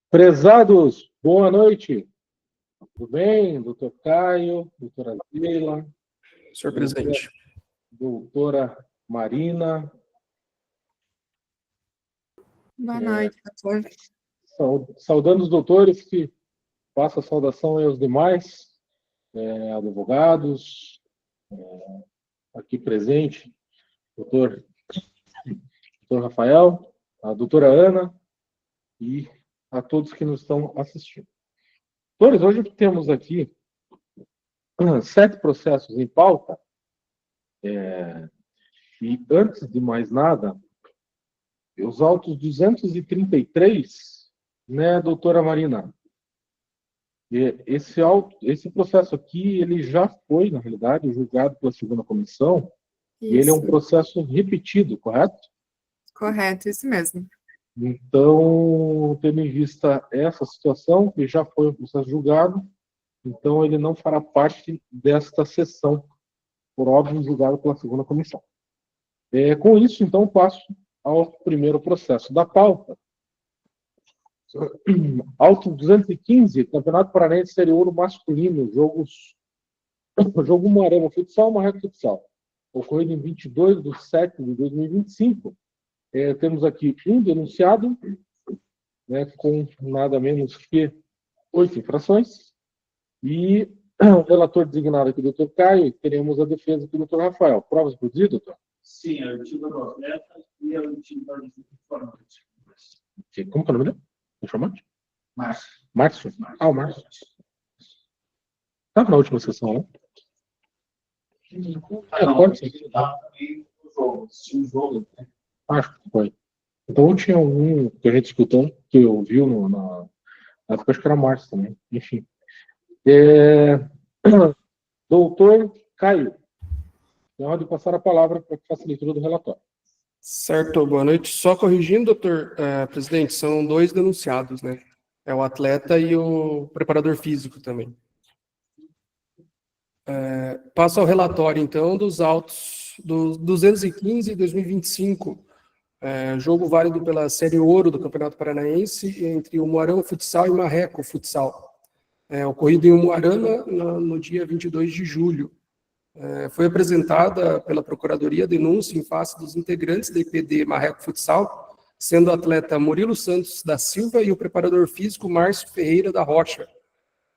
Prezados, boa noite. Tudo bem? Doutor Caio, doutora Leila. Senhor presidente. Doutora Marina. Boa noite, doutor. Saudando os doutores, que faça a saudação aos demais, advogados, aqui presente, doutor Rafael, a doutora Ana e a todos que nos estão assistindo. Doutores, hoje temos aqui 7 processos em pauta, e antes de mais nada, os autos 233, né, doutora Marina? Esse processo aqui, ele já foi, na realidade, julgado pela segunda comissão, Isso. e ele é um processo repetido, correto? Correto, isso mesmo. Então, tendo em vista essa situação, que já foi um processo julgado, então ele não fará parte desta sessão, por óbvio, julgado pela segunda comissão. Com isso, então, passo ao primeiro processo da pauta. Auto 215, Campeonato Paranaense Série Ouro masculino, jogo Moarama Futsal, Marreco Futsal, ocorrido em 22/7/2025. Temos aqui um denunciado, né, com nada menos que 8 infrações, e o relator designado aqui, doutor Caio, e teremos a defesa aqui, doutor Rafael. Provas produzidas, doutor? Sim, artigo do atleta e artigo do informante. Como que é o nome dele? Informante? Márcio. Márcio? Ah, o Márcio. Estava na última sessão, né? Pode ser. Tinha um jogo. Acho que foi. Então tinha um que a gente escutou, que eu vi na época, acho que era Márcio também. Enfim. Doutor Caio, é hora de passar a palavra para que faça a leitura do relatório. Certo, boa noite. Só corrigindo, doutor presidente, são 2 denunciados, né? É o atleta e o preparador físico também. Passo ao relatório, então, dos autos do 215 e 2025. Jogo válido pela Série Ouro do Campeonato Paranaense entre o Moarama Futsal e Marreco Futsal. Ocorrido em Umuarama no dia 22 de julho. Foi apresentada pela Procuradoria denúncia em face dos integrantes da IPD Marreco Futsal, sendo o atleta Murilo Santos da Silva e o preparador físico Márcio Ferreira da Rocha.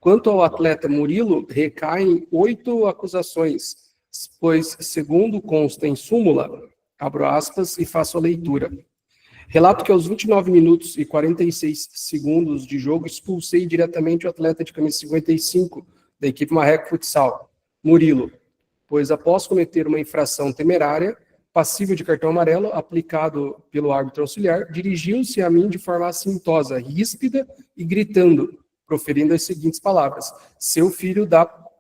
Quanto ao atleta Murilo, recaem 8 acusações, pois, segundo consta em súmula, abro aspas e faço a leitura. Relato que aos 29 minutos e 46 segundos de jogo expulsei diretamente o atleta de camisa 55 da equipe Marreco Futsal, Murilo, pois após cometer uma infração temerária, passível de cartão amarelo, aplicado pelo árbitro auxiliar, dirigiu-se a mim de forma assintosa, ríspida e gritando, proferindo as seguintes palavras: seu filho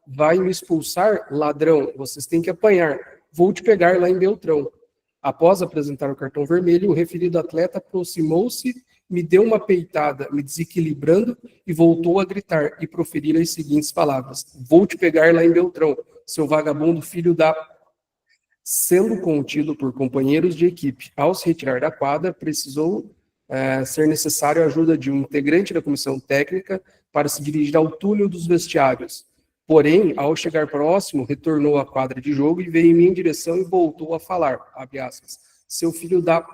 vai me expulsar, ladrão, vocês têm que apanhar, vou te pegar lá em Beltrão. Após apresentar o cartão vermelho, o referido atleta aproximou-se, me deu uma peitada, me desequilibrando, e voltou a gritar e proferir as seguintes palavras: vou te pegar lá em Beltrão, seu vagabundo filho da... Sendo contido por companheiros de equipe, ao se retirar da quadra, precisou ser necessário a ajuda de um integrante da comissão técnica para se dirigir ao túnel dos vestiários. Porém, ao chegar próximo, retornou à quadra de jogo e veio em minha direção e voltou a falar, abre aspas, seu filho da...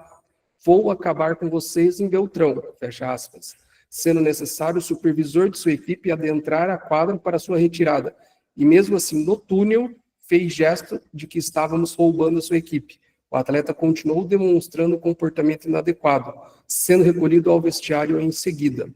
vou acabar com vocês em Beltrão, fecha aspas. Sendo necessário o supervisor de sua equipe adentrar a quadra para sua retirada. E mesmo assim, no túnel, fez gesto de que estávamos roubando a sua equipe. O atleta continuou demonstrando comportamento inadequado, sendo recolhido ao vestiário em seguida.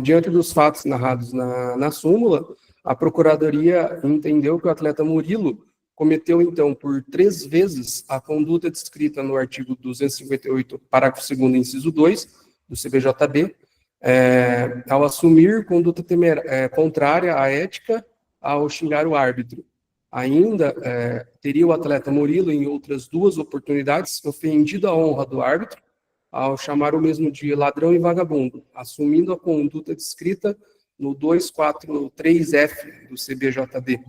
Diante dos fatos narrados na súmula, a Procuradoria entendeu que o atleta Murilo cometeu, então, por 3 vezes a conduta descrita no artigo 258, parágrafo 2º, inciso 2, do CBJB, ao assumir conduta contrária à ética ao xingar o árbitro. Ainda teria o atleta Murilo, em outras 2 oportunidades, ofendido a honra do árbitro, ao chamar o mesmo de ladrão e vagabundo, assumindo a conduta descrita no 243F do CBJB.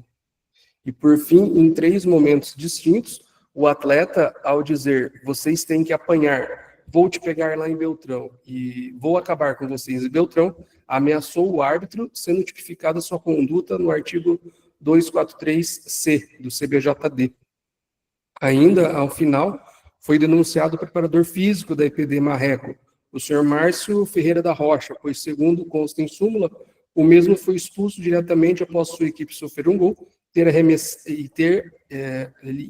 E, por fim, em 3 momentos distintos, o atleta, ao dizer, vocês têm que apanhar, vou te pegar lá em Beltrão e vou acabar com vocês. E Beltrão ameaçou o árbitro, sendo tipificada sua conduta no artigo 243-C do CBJD. Ainda, ao final, foi denunciado o preparador físico da EPD Marreco, o senhor Márcio Ferreira da Rocha, pois, segundo consta em súmula, o mesmo foi expulso diretamente após sua equipe sofrer um gol, ele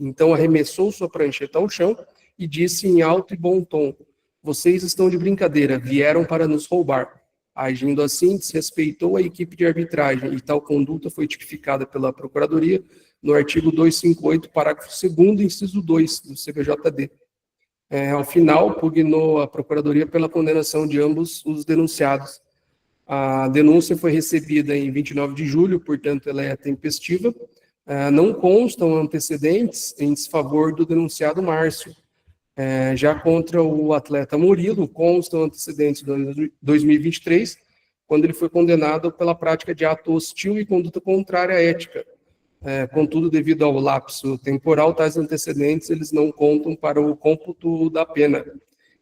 então arremessou sua prancheta ao chão e disse em alto e bom tom: vocês estão de brincadeira, vieram para nos roubar. Agindo assim, desrespeitou a equipe de arbitragem e tal conduta foi tipificada pela Procuradoria no artigo 258, parágrafo 2º, inciso 2 do CBJD. Ao final, pugnou a Procuradoria pela condenação de ambos os denunciados. A denúncia foi recebida em 29 de julho, portanto, ela é tempestiva. Não constam antecedentes em desfavor do denunciado Márcio. Já contra o atleta Murilo, constam antecedentes de 2023, quando ele foi condenado pela prática de ato hostil e conduta contrária à ética. Contudo, devido ao lapso temporal, tais antecedentes eles não contam para o cômputo da pena.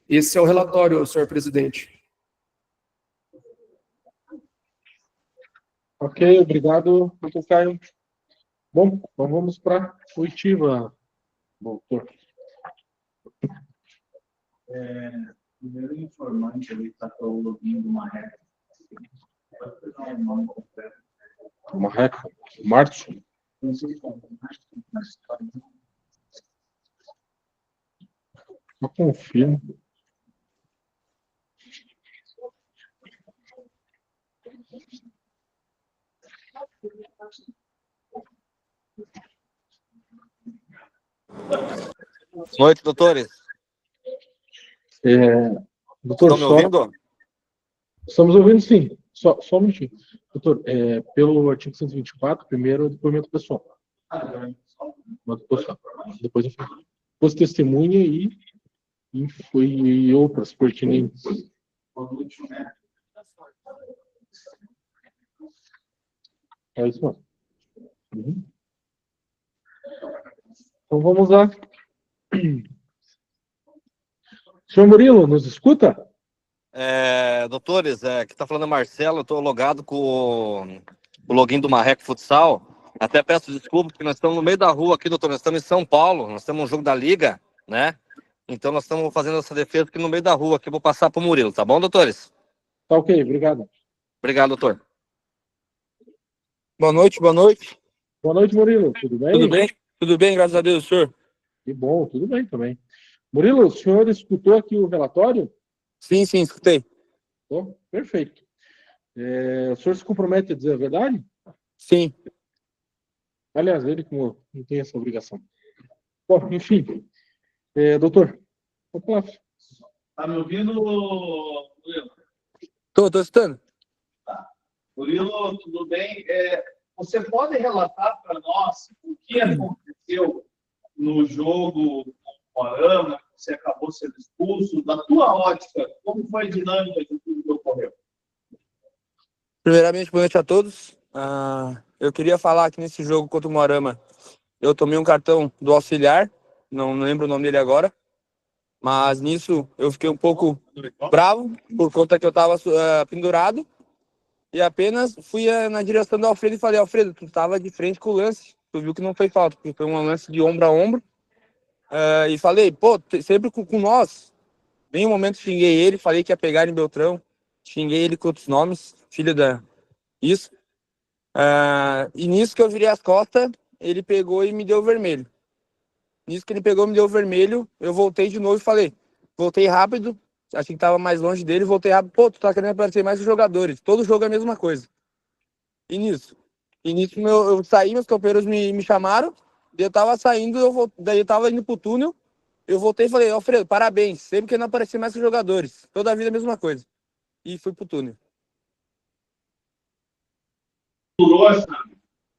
Esse é o relatório, senhor presidente. Ok, obrigado, doutor Caio. Bom, então vamos para a oitiva, doutor. Primeiro informante ali está com o login do Marreco. Pode pegar o nome completo. Marreco, Márcio. Não sei como, mas Eu confirmo. Boa noite, doutores. Doutor, Estão me ouvindo? Estamos ouvindo, sim. Só um minutinho. Doutor, pelo artigo 124, primeiro, depoimento pessoal. Depois eu falo. Depois testemunha e outras pertinentes. É isso mesmo. Uhum. Então vamos lá. Senhor Murilo, nos escuta? Doutores, que está falando é Marcelo, eu estou logado com o login do Marreco Futsal. Até peço desculpas, porque nós estamos no meio da rua aqui, doutor. Nós estamos em São Paulo, nós temos um jogo da Liga, né? Então nós estamos fazendo essa defesa aqui no meio da rua, que eu vou passar para o Murilo, tá bom, doutores? Tá ok, obrigado. Obrigado, doutor. Boa noite, boa noite. Boa noite, Murilo. Tudo bem? Tudo bem? Tudo bem, graças a Deus, senhor. Que bom, tudo bem também. Murilo, o senhor escutou aqui o relatório? Sim, escutei. Oh, perfeito. O senhor se compromete a dizer a verdade? Sim. Aliás, ele como não tem essa obrigação. Bom, enfim. Doutor, vamos lá. tá me ouvindo, Murilo? Tô escutando. Murilo, tudo bem? Você pode relatar para nós o que aconteceu no jogo com o Arama, que você acabou sendo expulso? Da tua ótica, como foi a dinâmica de tudo que ocorreu? Primeiramente, boa noite a todos. Eu queria falar que nesse jogo contra o Moarama, eu tomei um cartão do auxiliar, não lembro o nome dele agora, mas nisso eu fiquei um pouco bravo, por conta que eu estava pendurado, e apenas fui na direção do Alfredo e falei: Alfredo, tu estava de frente com o lance, tu viu que não foi falta, porque foi um lance de ombro a ombro, e falei, pô, sempre com nós. Em um momento xinguei ele, falei que ia pegar em Beltrão, xinguei ele com outros nomes, filho da... Isso. E nisso que eu virei as costas, ele pegou e me deu o vermelho. Nisso que ele pegou e me deu o vermelho, eu voltei de novo e falei, voltei rápido, achei que tava mais longe dele, voltei rápido, pô, tu tá querendo aparecer mais os jogadores, todo jogo é a mesma coisa. E nisso eu saí, meus companheiros me chamaram, eu tava saindo, daí eu tava indo pro túnel, eu voltei e falei, Alfredo, parabéns, sempre que não aparecer mais os jogadores, toda a vida a mesma coisa. E fui pro túnel. Durou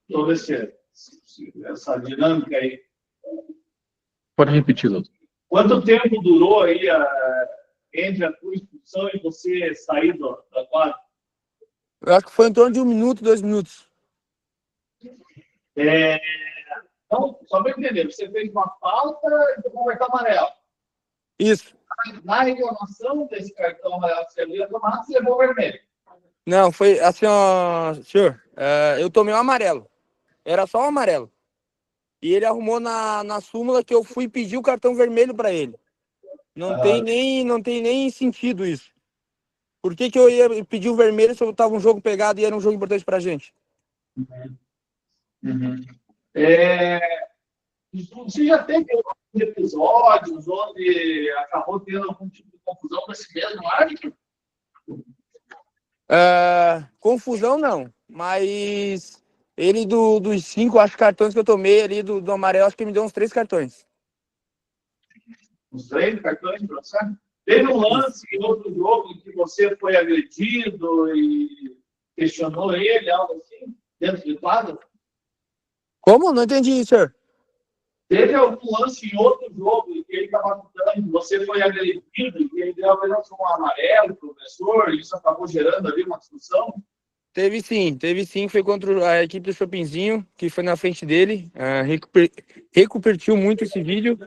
toda essa dinâmica aí? Pode repetir, doutor. Quanto tempo durou aí entre a tua expulsão e você sair da quadra? Eu acho que foi em torno de 1 minuto, 2 minutos. Então, só para entender, você fez uma falta e tomou um cartão amarelo. Isso. na reclamação desse cartão amarelo que você havia tomado, você levou o vermelho. Não, foi assim, ó, senhor, eu tomei um amarelo. Era só um amarelo. E ele arrumou na súmula que eu fui pedir o cartão vermelho para ele. Não tem nem sentido isso. Por que eu ia pedir o vermelho se eu tava um jogo pegado e era um jogo importante pra gente? Você já teve episódios onde acabou tendo algum tipo de confusão com esse mesmo árbitro? Confusão não, mas ele dos 5, acho, cartões que eu tomei ali do amarelo, acho que me deu uns 3 cartões. Uns 3 cartões para você? Teve um lance em outro jogo em que você foi agredido e questionou ele, algo assim, dentro de quadro? Como? Não entendi, senhor. Teve algum lance em outro jogo em que ele estava lutando, você foi agredido e ele deu apenas um amarelo, professor, e isso acabou gerando ali uma discussão? Teve sim, foi contra a equipe do Chopinzinho, que foi na frente dele, repercutiu muito esse vídeo,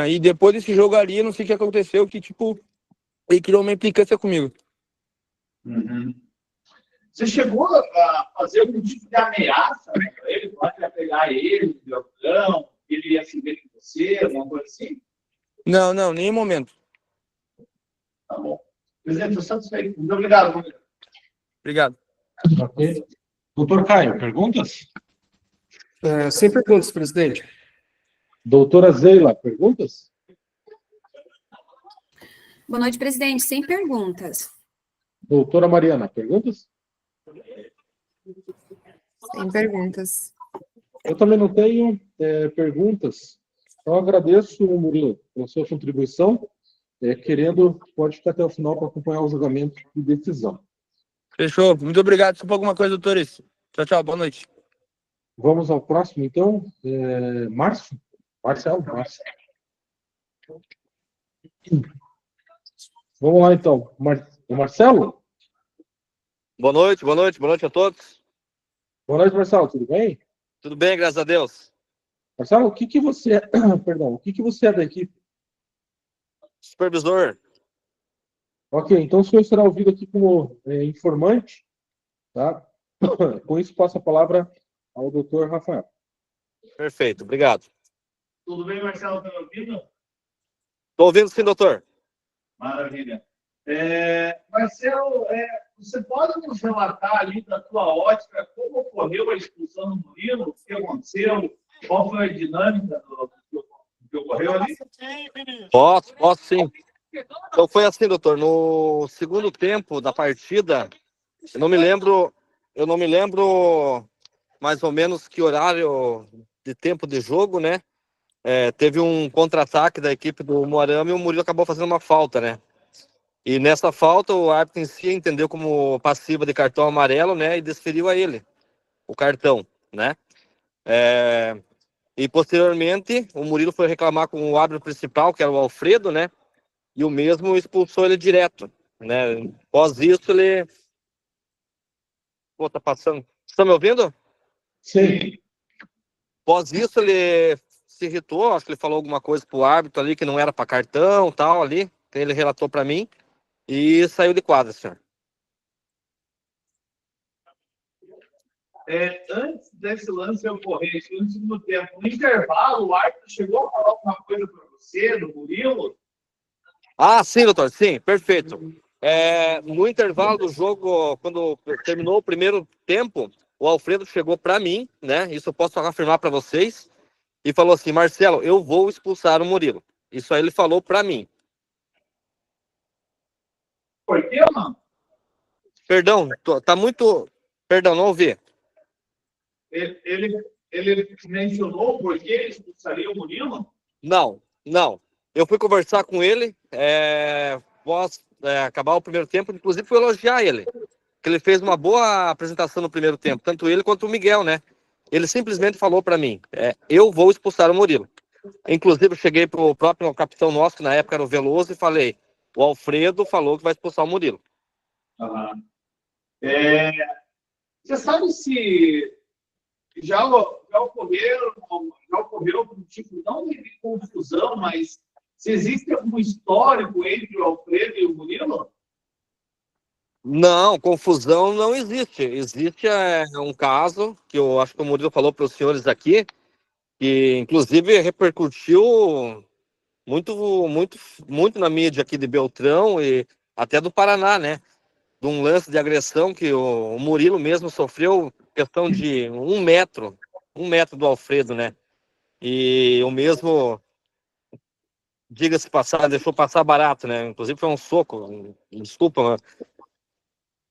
e depois desse jogo ali, eu não sei o que aconteceu, que tipo, ele criou uma implicância comigo. Você chegou a fazer algum tipo de ameaça para ele? Pode pegar ele, de alguém, ele ia se ver com você, alguma coisa assim? Não, nenhum momento. Tá bom. Presidente, eu satisfeito. Muito obrigado, Romero. Obrigado. Ok. Doutor Caio, perguntas? Sem perguntas, presidente. Doutora Zeila, perguntas? Boa noite, presidente. Sem perguntas. Doutora Mariana, perguntas? Sem perguntas. Eu também não tenho perguntas. Então, agradeço, Murilo, pela sua contribuição. Pode ficar até o final para acompanhar o julgamento de decisão. Fechou. Muito obrigado. Desculpa alguma coisa, doutores. Tchau. Boa noite. Vamos ao próximo, então. Márcio? Marcelo? Márcio. Vamos lá, então. Marcelo? Boa noite a todos. Boa noite, Marcelo. Tudo bem? Tudo bem, graças a Deus. Marcelo, o que você é? Perdão, o que você é da equipe? Supervisor. Ok, então o senhor será ouvido aqui como informante, tá? Com isso, passo a palavra ao doutor Rafael. Perfeito, obrigado. Tudo bem, Marcelo? Está me ouvindo? Estou ouvindo sim, doutor. Maravilha. Marcelo, você pode nos relatar ali da tua ótica como ocorreu a expulsão do Murilo? O que aconteceu? Qual foi a dinâmica do que ocorreu ali? Posso sim. Então foi assim, doutor, no segundo tempo da partida, eu não me lembro mais ou menos que horário de tempo de jogo, né? Teve um contra-ataque da equipe do Moarama e o Murilo acabou fazendo uma falta, né? E nessa falta o árbitro em si entendeu como passiva de cartão amarelo, né? E desferiu a ele o cartão, né? E posteriormente o Murilo foi reclamar com o árbitro principal, que era o Alfredo, né? E o mesmo expulsou ele direto, né? Após isso, ele... Pô, tá passando. Você tá me ouvindo? Sim. Após isso, ele se irritou, acho que ele falou alguma coisa pro árbitro ali, que não era para cartão, tal, ali. Ele relatou para mim e saiu de quadra, senhor. Antes desse lance ocorrer, no segundo tempo, no intervalo, o árbitro chegou a falar alguma coisa para você, do Murilo? Ah, sim, doutor, sim, perfeito. No intervalo do jogo, quando terminou o primeiro tempo, o Alfredo chegou para mim, né? Isso eu posso afirmar para vocês, e falou assim: Marcelo, eu vou expulsar o Murilo. Isso aí ele falou para mim. Por quê, mano? Perdão, tá muito... Perdão, não ouvi. Ele mencionou por que ele expulsaria o Murilo? Não. Eu fui conversar com ele, após acabar o primeiro tempo, inclusive fui elogiar ele, que ele fez uma boa apresentação no primeiro tempo, tanto ele quanto o Miguel, né? Ele simplesmente falou para mim, eu vou expulsar o Murilo. Inclusive, eu cheguei pro próprio capitão nosso, que na época era o Veloso, e falei, o Alfredo falou que vai expulsar o Murilo. Você sabe se já ocorreu um tipo, não de confusão, mas se existe algum histórico entre o Alfredo e o Murilo? Não, confusão não existe. Existe um caso que eu acho que o Murilo falou para os senhores aqui, que inclusive repercutiu muito na mídia aqui de Beltrão e até do Paraná, né? De um lance de agressão que o Murilo mesmo sofreu, questão de um metro do Alfredo, né? E o mesmo, diga-se passar, deixou passar barato, né? Inclusive foi um soco, desculpa,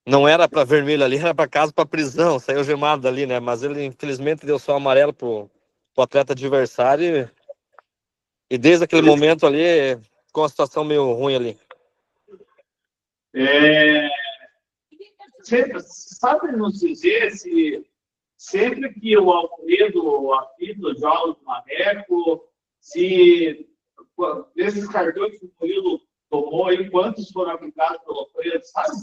não era para vermelho ali, era para casa, para prisão, saiu gemado dali, né? Mas ele infelizmente deu só amarelo pro atleta adversário e desde aquele momento ali ficou uma situação meio ruim ali. Sabe nos dizer se sempre que o Alfredo apita os jogos do Marreco, se desses cartões que o Murilo tomou, aí, quantos foram aplicados pelo Alfredo, sabe?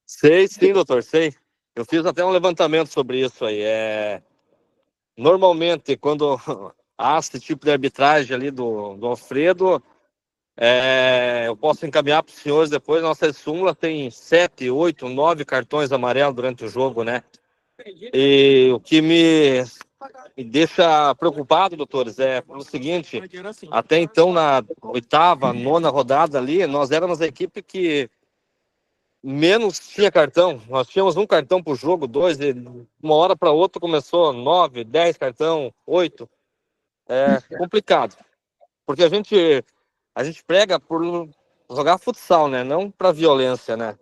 Sei, sim, doutor, sei. Eu fiz até um levantamento sobre isso aí. Normalmente, quando há esse tipo de arbitragem ali do Alfredo, eu posso encaminhar para os senhores depois. Nossa súmula tem 7, 8, 9 cartões amarelos durante o jogo, né? E o que me deixa preocupado, doutores, é o seguinte: até então, na 8ª, 9ª rodada ali, nós éramos a equipe que menos tinha cartão. Nós tínhamos um cartão por jogo, 2, e uma hora para outra começou 9, 10 cartão, 8. É complicado, porque a gente prega por jogar futsal, né? Não para violência, né?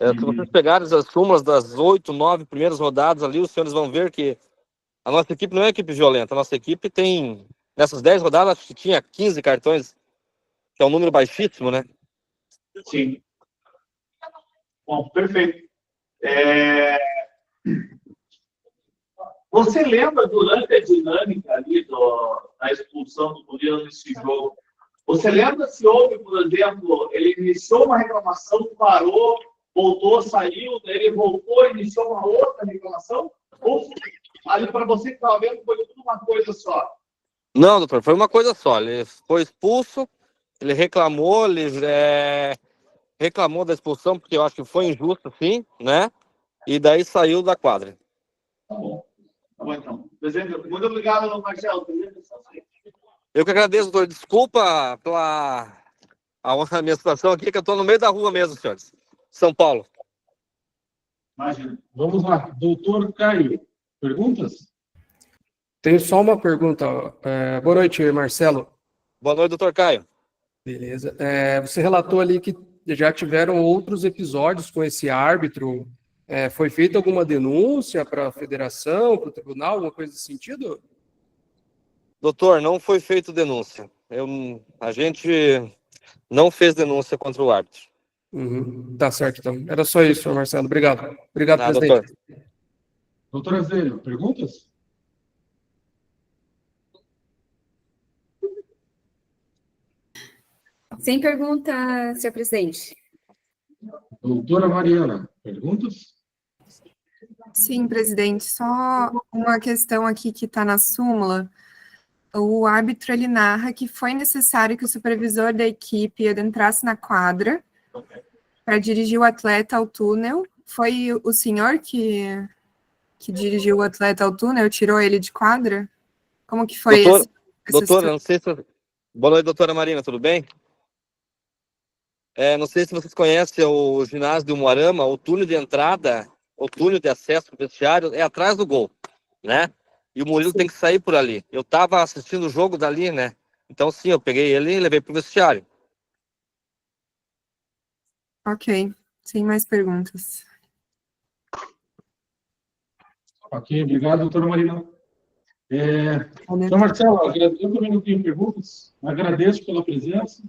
Se vocês pegarem as súmulas das 8, 9 primeiras rodadas ali, os senhores vão ver que a nossa equipe não é equipe violenta. A nossa equipe tem, nessas 10 rodadas, acho que tinha 15 cartões, que é um número baixíssimo, né? Sim. Bom, perfeito. Você lembra, durante a dinâmica ali da expulsão do Murilo nesse jogo, você lembra se houve, por exemplo, ele iniciou uma reclamação, parou, voltou, saiu, daí ele voltou, iniciou uma outra reclamação? Ou ali para você que estava vendo, foi tudo uma coisa só? Não, doutor, foi uma coisa só. Ele foi expulso, ele reclamou, reclamou da expulsão, porque eu acho que foi injusto, sim, né? E daí saiu da quadra. Tá bom. Tá bom, então. Presidente, muito obrigado, Marcelo. Eu que agradeço, doutor. Desculpa pela a minha situação aqui, que eu estou no meio da rua mesmo, senhores. São Paulo. Imagina. Vamos lá. Doutor Caio, perguntas? Tenho só uma pergunta. Boa noite, Marcelo. Boa noite, doutor Caio. Beleza. Você relatou ali que já tiveram outros episódios com esse árbitro. Foi feita alguma denúncia para a federação, para o tribunal, alguma coisa nesse sentido? Doutor, não foi feita denúncia. A gente não fez denúncia contra o árbitro. Tá certo, então. Era só isso, Marcelo. Obrigado. Obrigado, presidente. Doutor. Doutor Azevedo, perguntas? Sem pergunta, senhor presidente. Doutora Mariana, perguntas? Sim, presidente. Só uma questão aqui que está na súmula. O árbitro, ele narra que foi necessário que o supervisor da equipe adentrasse na quadra para dirigir o atleta ao túnel. Foi o senhor que dirigiu o atleta ao túnel, tirou ele de quadra? Como que foi essa Doutora, não sei se... Boa noite, doutora Marina, tudo bem? Não sei se vocês conhecem o ginásio do Umuarama, o túnel de entrada, o túnel de acesso para o vestiário é atrás do gol, né? E o Murilo tem que sair por ali. Eu estava assistindo o jogo dali, né? Então, sim, eu peguei ele e levei para o vestiário. Ok, sem mais perguntas. Ok, obrigado, doutora Marina. Senhor Marcelo, eu também não tenho perguntas. Agradeço pela presença,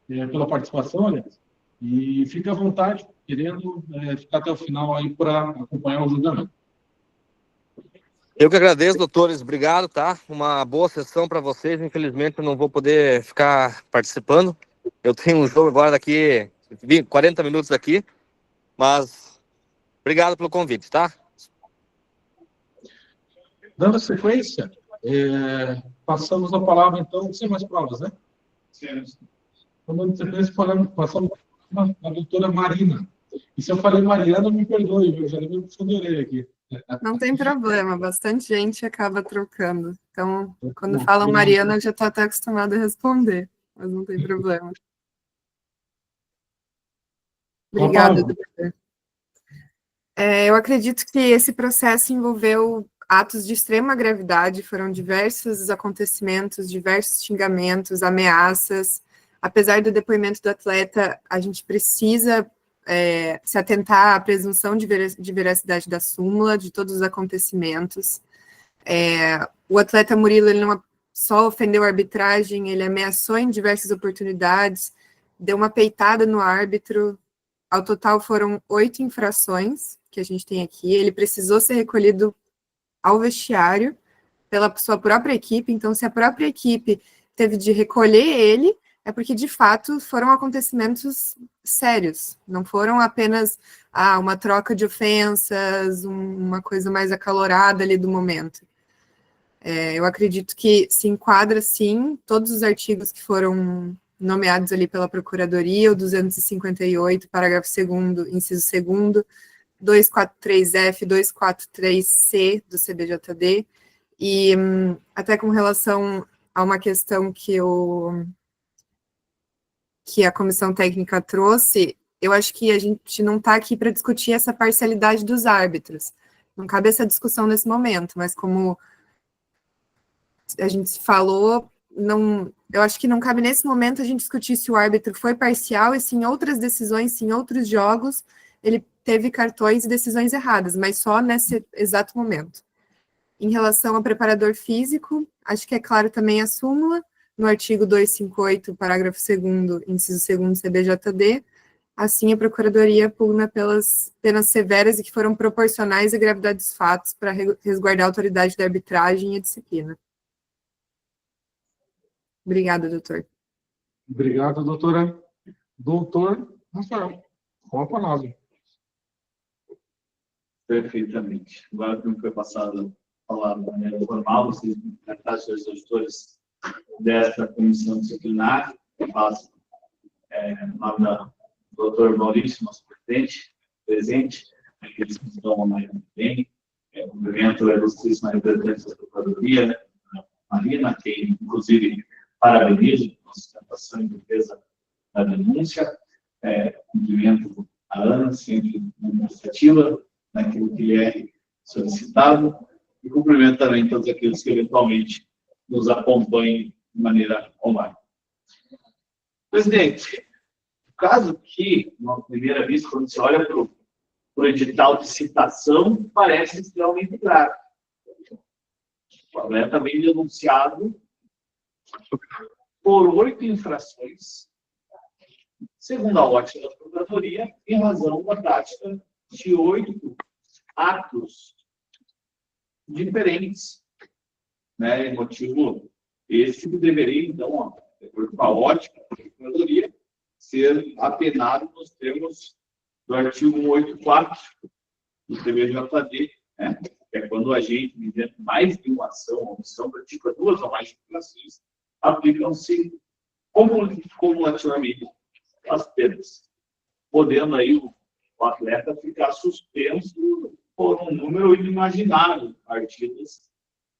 pela participação, aliás, e fique à vontade, querendo ficar até o final aí para acompanhar o julgamento. Eu que agradeço, doutores. Obrigado, tá? Uma boa sessão para vocês. Infelizmente, eu não vou poder ficar participando. Eu tenho um jogo agora daqui 40 minutos aqui, mas obrigado pelo convite, tá? Dando sequência, passamos a palavra, então, sem mais provas, né? Quando você passou a doutora Marina. E se eu falei Mariana, me perdoe, eu já levei um puxão de orelha aqui. Não tem problema, bastante gente acaba trocando. Então, quando falam Mariana, eu já estou até acostumada a responder, mas não tem problema. Obrigada, doutor. Eu acredito que esse processo envolveu atos de extrema gravidade, foram diversos acontecimentos, diversos xingamentos, ameaças. Apesar do depoimento do atleta, a gente precisa se atentar à presunção de veracidade da súmula, de todos os acontecimentos. O atleta Murilo, ele não só ofendeu a arbitragem, ele ameaçou em diversas oportunidades, deu uma peitada no árbitro. Ao total foram 8 infrações que a gente tem aqui. Ele precisou ser recolhido ao vestiário pela sua própria equipe, então se a própria equipe teve de recolher ele, é porque, de fato, foram acontecimentos sérios, não foram apenas uma troca de ofensas, uma coisa mais acalorada ali do momento. Eu acredito que se enquadra, sim, todos os artigos que foram nomeados ali pela Procuradoria, o 258, parágrafo 2º, inciso 2º, 243F, 243C do CBJD, e até com relação a uma questão que a comissão técnica trouxe, eu acho que a gente não está aqui para discutir essa parcialidade dos árbitros. Não cabe essa discussão nesse momento, mas como a gente falou, eu acho que não cabe nesse momento a gente discutir se o árbitro foi parcial e se em outras decisões, se em outros jogos, ele teve cartões e decisões erradas, mas só nesse exato momento. Em relação ao preparador físico, acho que é claro também a súmula, no artigo 258, parágrafo 2º, inciso 2º CBJD, assim a Procuradoria pugna pelas penas severas e que foram proporcionais à gravidade dos fatos para resguardar a autoridade da arbitragem e a disciplina. Obrigada, doutor. Obrigado, doutora. Doutor Rafael, com a palavra. Perfeitamente. Agora que me foi passado a palavra de maneira formal, vocês me apresentar os seus auditores desta comissão disciplinar, que passa em nome do doutor Maurício, nosso presidente, presente, aqueles que estão amanhã também, cumprimento a ilustríssima representante da Procuradoria, né, Marina, que inclusive parabenizo a sustentação e defesa da denúncia, cumprimento a Ana, sempre na iniciativa, naquilo que lhe é solicitado, e cumprimento também todos aqueles que eventualmente nos acompanhem de maneira online. Presidente, o caso que, na primeira vista, quando se olha para o edital de citação, parece extremamente grave. O atleta vem denunciado por 8 infrações, segundo a ótica da Procuradoria, em razão da prática de 8 atos diferentes, né, motivo esse que deveria, então, de acordo com a ótica da Procuradoria, ser apenado nos termos do artigo 184 do CBJD, né, que é quando o agente, mediante mais de uma ação ou omissão, pratica 2 ou mais infrações, aplicam-se cumulativamente as penas, podendo aí o atleta ficar suspenso por um número inimaginável de partidas,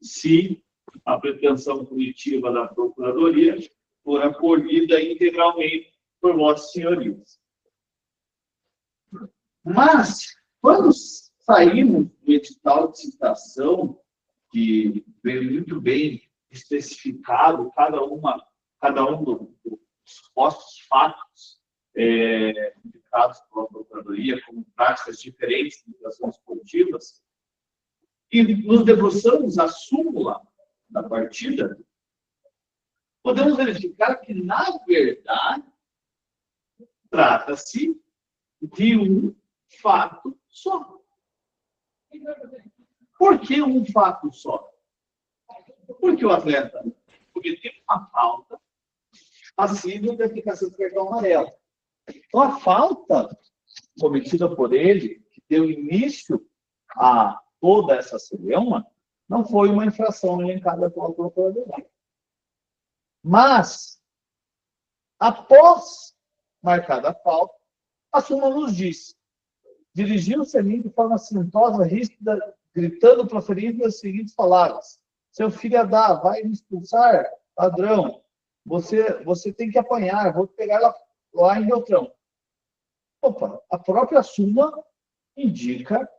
se a pretensão punitiva da Procuradoria for acolhida integralmente por vossas senhorias. Mas, quando saímos do edital de citação, que veio muito bem especificado cada um dos supostos fatos indicados pela Procuradoria como práticas diferentes de ações esportivas, e nos debruçamos a súmula da partida, podemos verificar que, na verdade, trata-se de um fato só. Por que um fato só? Porque o atleta cometeu uma falta passível de aplicação do cartão amarelo. Então, a falta cometida por ele, que deu início a toda essa celeuma, não foi uma infração elencada pela Procuradoria. Mas, Após marcada a falta, a súmula nos diz: dirigiu-se a mim de forma assintosa, ríspida, gritando, proferindo as seguintes palavras: seu filho Adá, vai me expulsar, ladrão. Você tem que apanhar, vou pegar lá em Beltrão. Opa, a própria súmula indica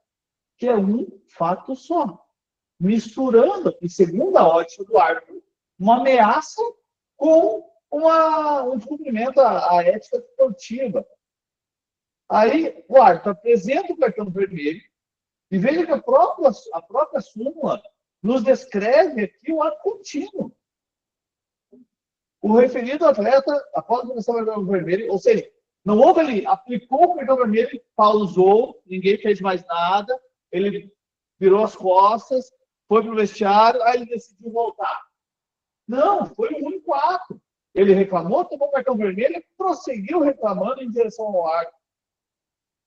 que é um fato só, misturando, e segundo a ótica do árbitro, uma ameaça com um descumprimento à ética esportiva. Aí o árbitro apresenta o cartão vermelho e veja que a própria súmula nos descreve aqui o ato contínuo. O referido atleta, após começar o cartão vermelho, ou seja, não houve ali, aplicou o cartão vermelho, pausou, ninguém fez mais nada, ele virou as costas, foi para o vestiário, aí ele decidiu voltar. Não, foi um único ato. Ele reclamou, tomou o cartão vermelho e prosseguiu reclamando em direção ao árbitro.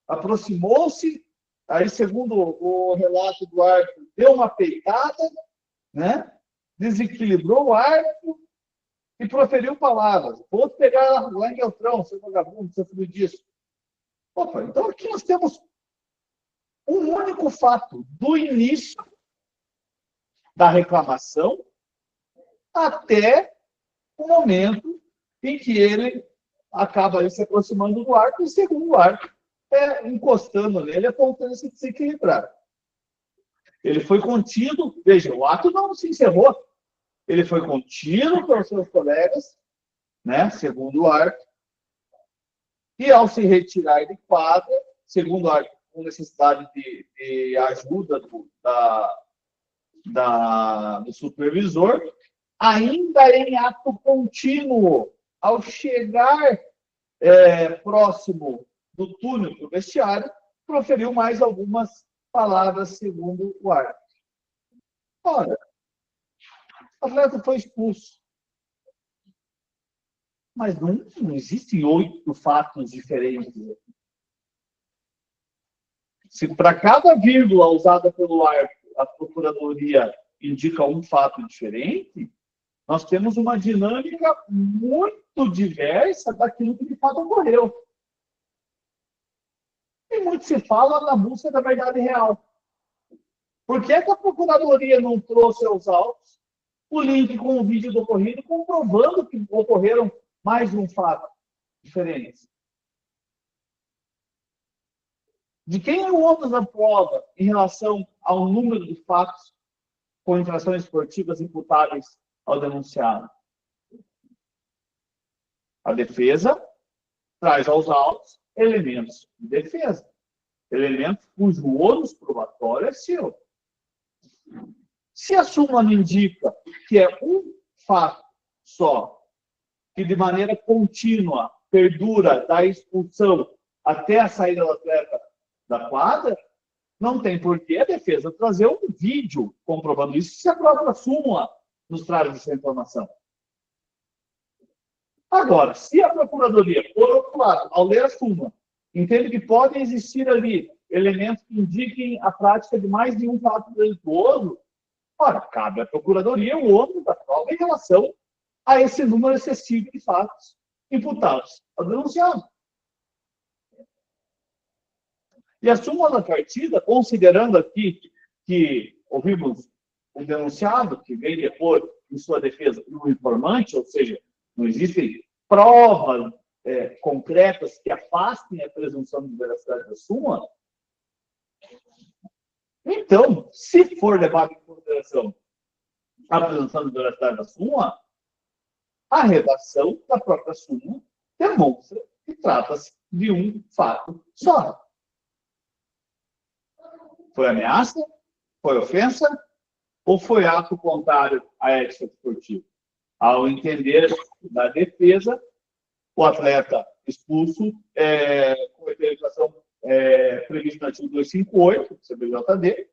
Aproximou-se, aí, segundo o relato do árbitro, deu uma peitada, né? Desequilibrou o árbitro e proferiu palavras. Vou pegar lá em Beltrão, seu vagabundo, seu filho disso. Opa, então aqui nós temos um único fato, do início da reclamação até o momento em que ele acaba ali se aproximando do árbitro e, segundo o árbitro, encostando nele, apontando se desequilibrar. Ele foi contido, veja, o ato não se encerrou, ele foi contido pelos seus colegas, né, segundo o árbitro, e ao se retirar de quadra, segundo o árbitro, com necessidade de ajuda do supervisor, ainda em ato contínuo, ao chegar próximo do túnel do vestiário, proferiu mais algumas palavras segundo o árbitro. Ora, o atleta foi expulso. Mas não existem 8 fatos diferentes. Se para cada vírgula usada pelo árbitro a procuradoria indica um fato diferente, nós temos uma dinâmica muito diversa daquilo que de fato ocorreu. E muito se fala na busca da verdade real. Por que a procuradoria não trouxe aos autos o link com o vídeo do ocorrido, comprovando que ocorreram mais de um fato diferente? De quem é o ônus da prova em relação ao número de fatos com infrações esportivas imputáveis ao denunciado? A defesa traz aos autos elementos de defesa, elementos cujo ônus probatório é seu. Se a súmula me indica que é um fato só, que de maneira contínua perdura da expulsão até a saída do atleta da quadra, não tem por que a defesa trazer um vídeo comprovando isso, se a própria súmula nos traz essa informação. Agora, se a procuradoria, por outro lado, ao ler a súmula, entende que podem existir ali elementos que indiquem a prática de mais de um fato delituoso, ora, cabe à procuradoria o ônus da prova em relação a esse número excessivo de fatos imputados ao denunciado. E a súmula da partida, considerando aqui que ouvimos o denunciado, que vem depor em sua defesa no informante, ou seja, não existem provas concretas que afastem a presunção de veracidade da súmula. Então, se for levado em consideração a presunção de veracidade da súmula, a redação da própria súmula demonstra que trata-se de um fato só. Foi ameaça? Foi ofensa? Ou foi ato contrário à ética esportiva? Ao entender da defesa, o atleta expulso com efetivação prevista no artigo 258 do CBJD,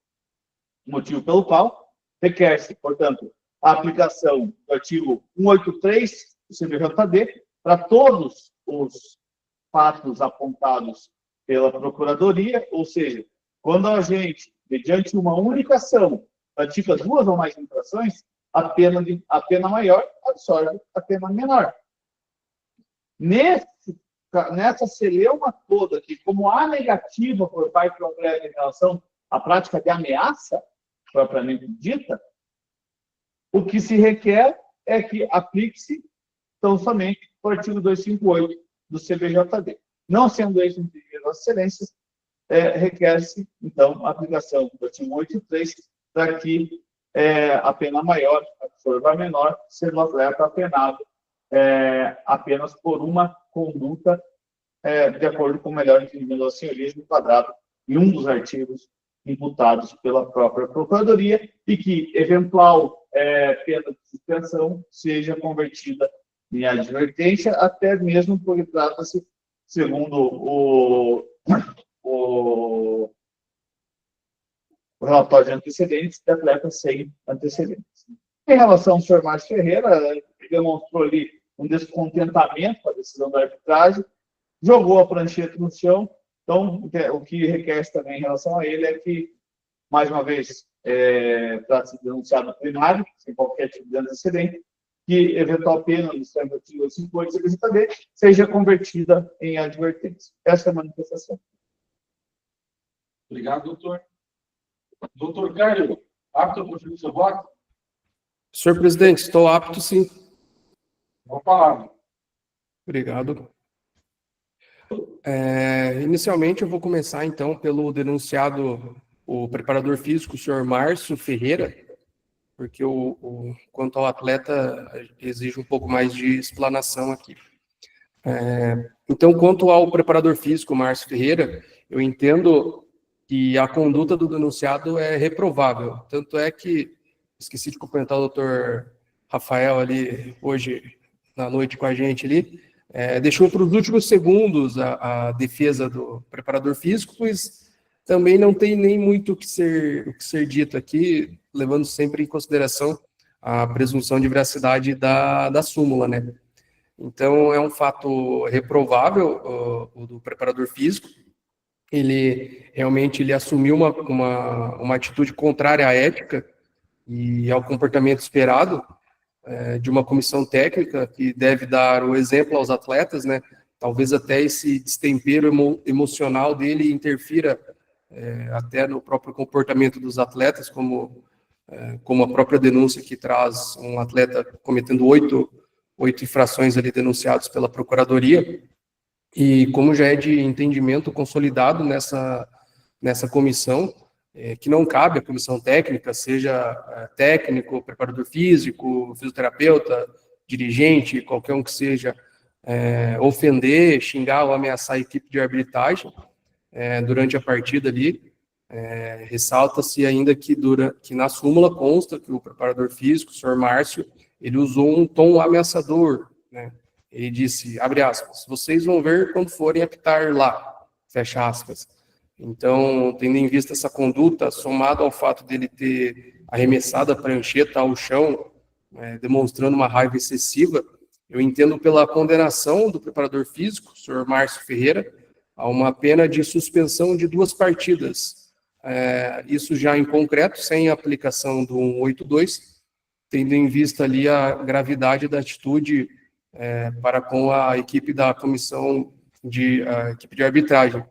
motivo pelo qual requer-se, portanto, a aplicação do artigo 183 do CBJD para todos os fatos apontados pela Procuradoria, ou seja, quando a gente, mediante uma única ação, pratica 2 ou mais infrações, a pena maior absorve a pena menor. Nessa celeuma toda, que como há negativa por parte do atleta em relação à prática de ameaça, propriamente dita, o que se requer é que aplique-se tão somente o artigo 258 do CBJD. Não sendo esse um pedido das excelências, requer-se, então, a aplicação do artigo 183 para que a pena maior absorva a menor, sendo o atleta apenado apenas por uma conduta de acordo com o melhor entendimento do senhorismo enquadrado em um dos artigos imputados pela própria Procuradoria e que eventual pena de suspensão seja convertida em advertência, até mesmo porque trata-se, segundo o relatório de antecedentes, de atletas sem antecedentes. Em relação ao senhor Márcio Ferreira, ele demonstrou ali um descontentamento com a decisão da arbitragem, jogou a prancheta no chão. Então, o que requer também em relação a ele é que, mais uma vez, trata-se de denunciado plenário, sem qualquer tipo de antecedente, que eventual pena do artigo 58 seja convertida em advertência. Essa é a manifestação. Obrigado, doutor. Doutor Caio, apto a proferir seu voto? Senhor presidente, estou apto, sim. Com a palavra. Obrigado. Inicialmente, eu vou começar, então, pelo denunciado, o preparador físico, o senhor Márcio Ferreira, porque quanto ao atleta, exige um pouco mais de explanação aqui. Então, quanto ao preparador físico, Márcio Ferreira, eu entendo que a conduta do denunciado é reprovável. Tanto é que, esqueci de cumprimentar o doutor Rafael ali, hoje, na noite com a gente ali, deixou para os últimos segundos a defesa do preparador físico, pois também não tem nem muito o que ser dito aqui, levando sempre em consideração a presunção de veracidade da súmula, né? Então, é um fato reprovável o do preparador físico. Ele realmente assumiu uma atitude contrária à ética e ao comportamento esperado de uma comissão técnica que deve dar o exemplo aos atletas, né? Talvez até esse destempero emocional dele interfira até no próprio comportamento dos atletas, como a própria denúncia que traz um atleta cometendo 8 infrações ali denunciadas pela Procuradoria, e como já é de entendimento consolidado nessa comissão, que não cabe à comissão técnica, seja técnico, preparador físico, fisioterapeuta, dirigente, qualquer um que seja, ofender, xingar ou ameaçar a equipe de arbitragem durante a partida ali. Ressalta-se ainda que na súmula consta que o preparador físico, o senhor Márcio, ele usou um tom ameaçador, né? Ele disse, abre aspas, vocês vão ver quando forem apitar lá, fecha aspas. Então, tendo em vista essa conduta, somado ao fato dele ter arremessado a prancheta ao chão, demonstrando uma raiva excessiva, eu entendo pela condenação do preparador físico, o senhor Márcio Ferreira, a uma pena de suspensão de 2 partidas. Isso já em concreto, sem a aplicação do 182, tendo em vista ali a gravidade da atitude para com a equipe da comissão a equipe de arbitragem,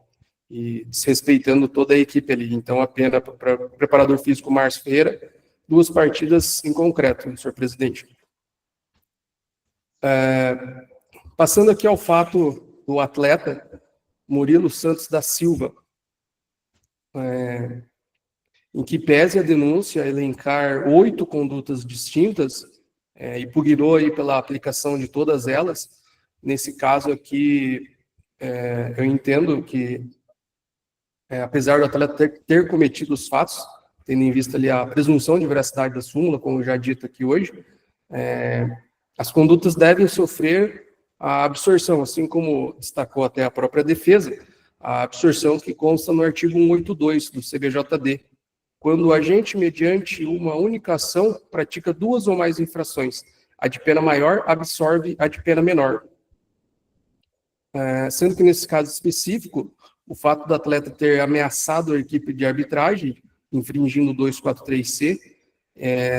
e desrespeitando toda a equipe ali. Então, a pena para o preparador físico Márcio Ferreira, 2 partidas em concreto, senhor presidente. Passando aqui ao fato do atleta Murilo Santos da Silva, em que pese a denúncia elencar 8 condutas distintas, e pugnou aí pela aplicação de todas elas. Nesse caso aqui, eu entendo que, apesar do atleta ter cometido os fatos, tendo em vista ali a presunção de veracidade da súmula, como já dito aqui hoje, as condutas devem sofrer a absorção, assim como destacou até a própria defesa, a absorção que consta no artigo 182 do CBJD, quando o agente, mediante uma única ação, pratica 2 ou mais infrações. A de pena maior absorve a de pena menor. Sendo que, nesse caso específico, o fato do atleta ter ameaçado a equipe de arbitragem, infringindo o 243C,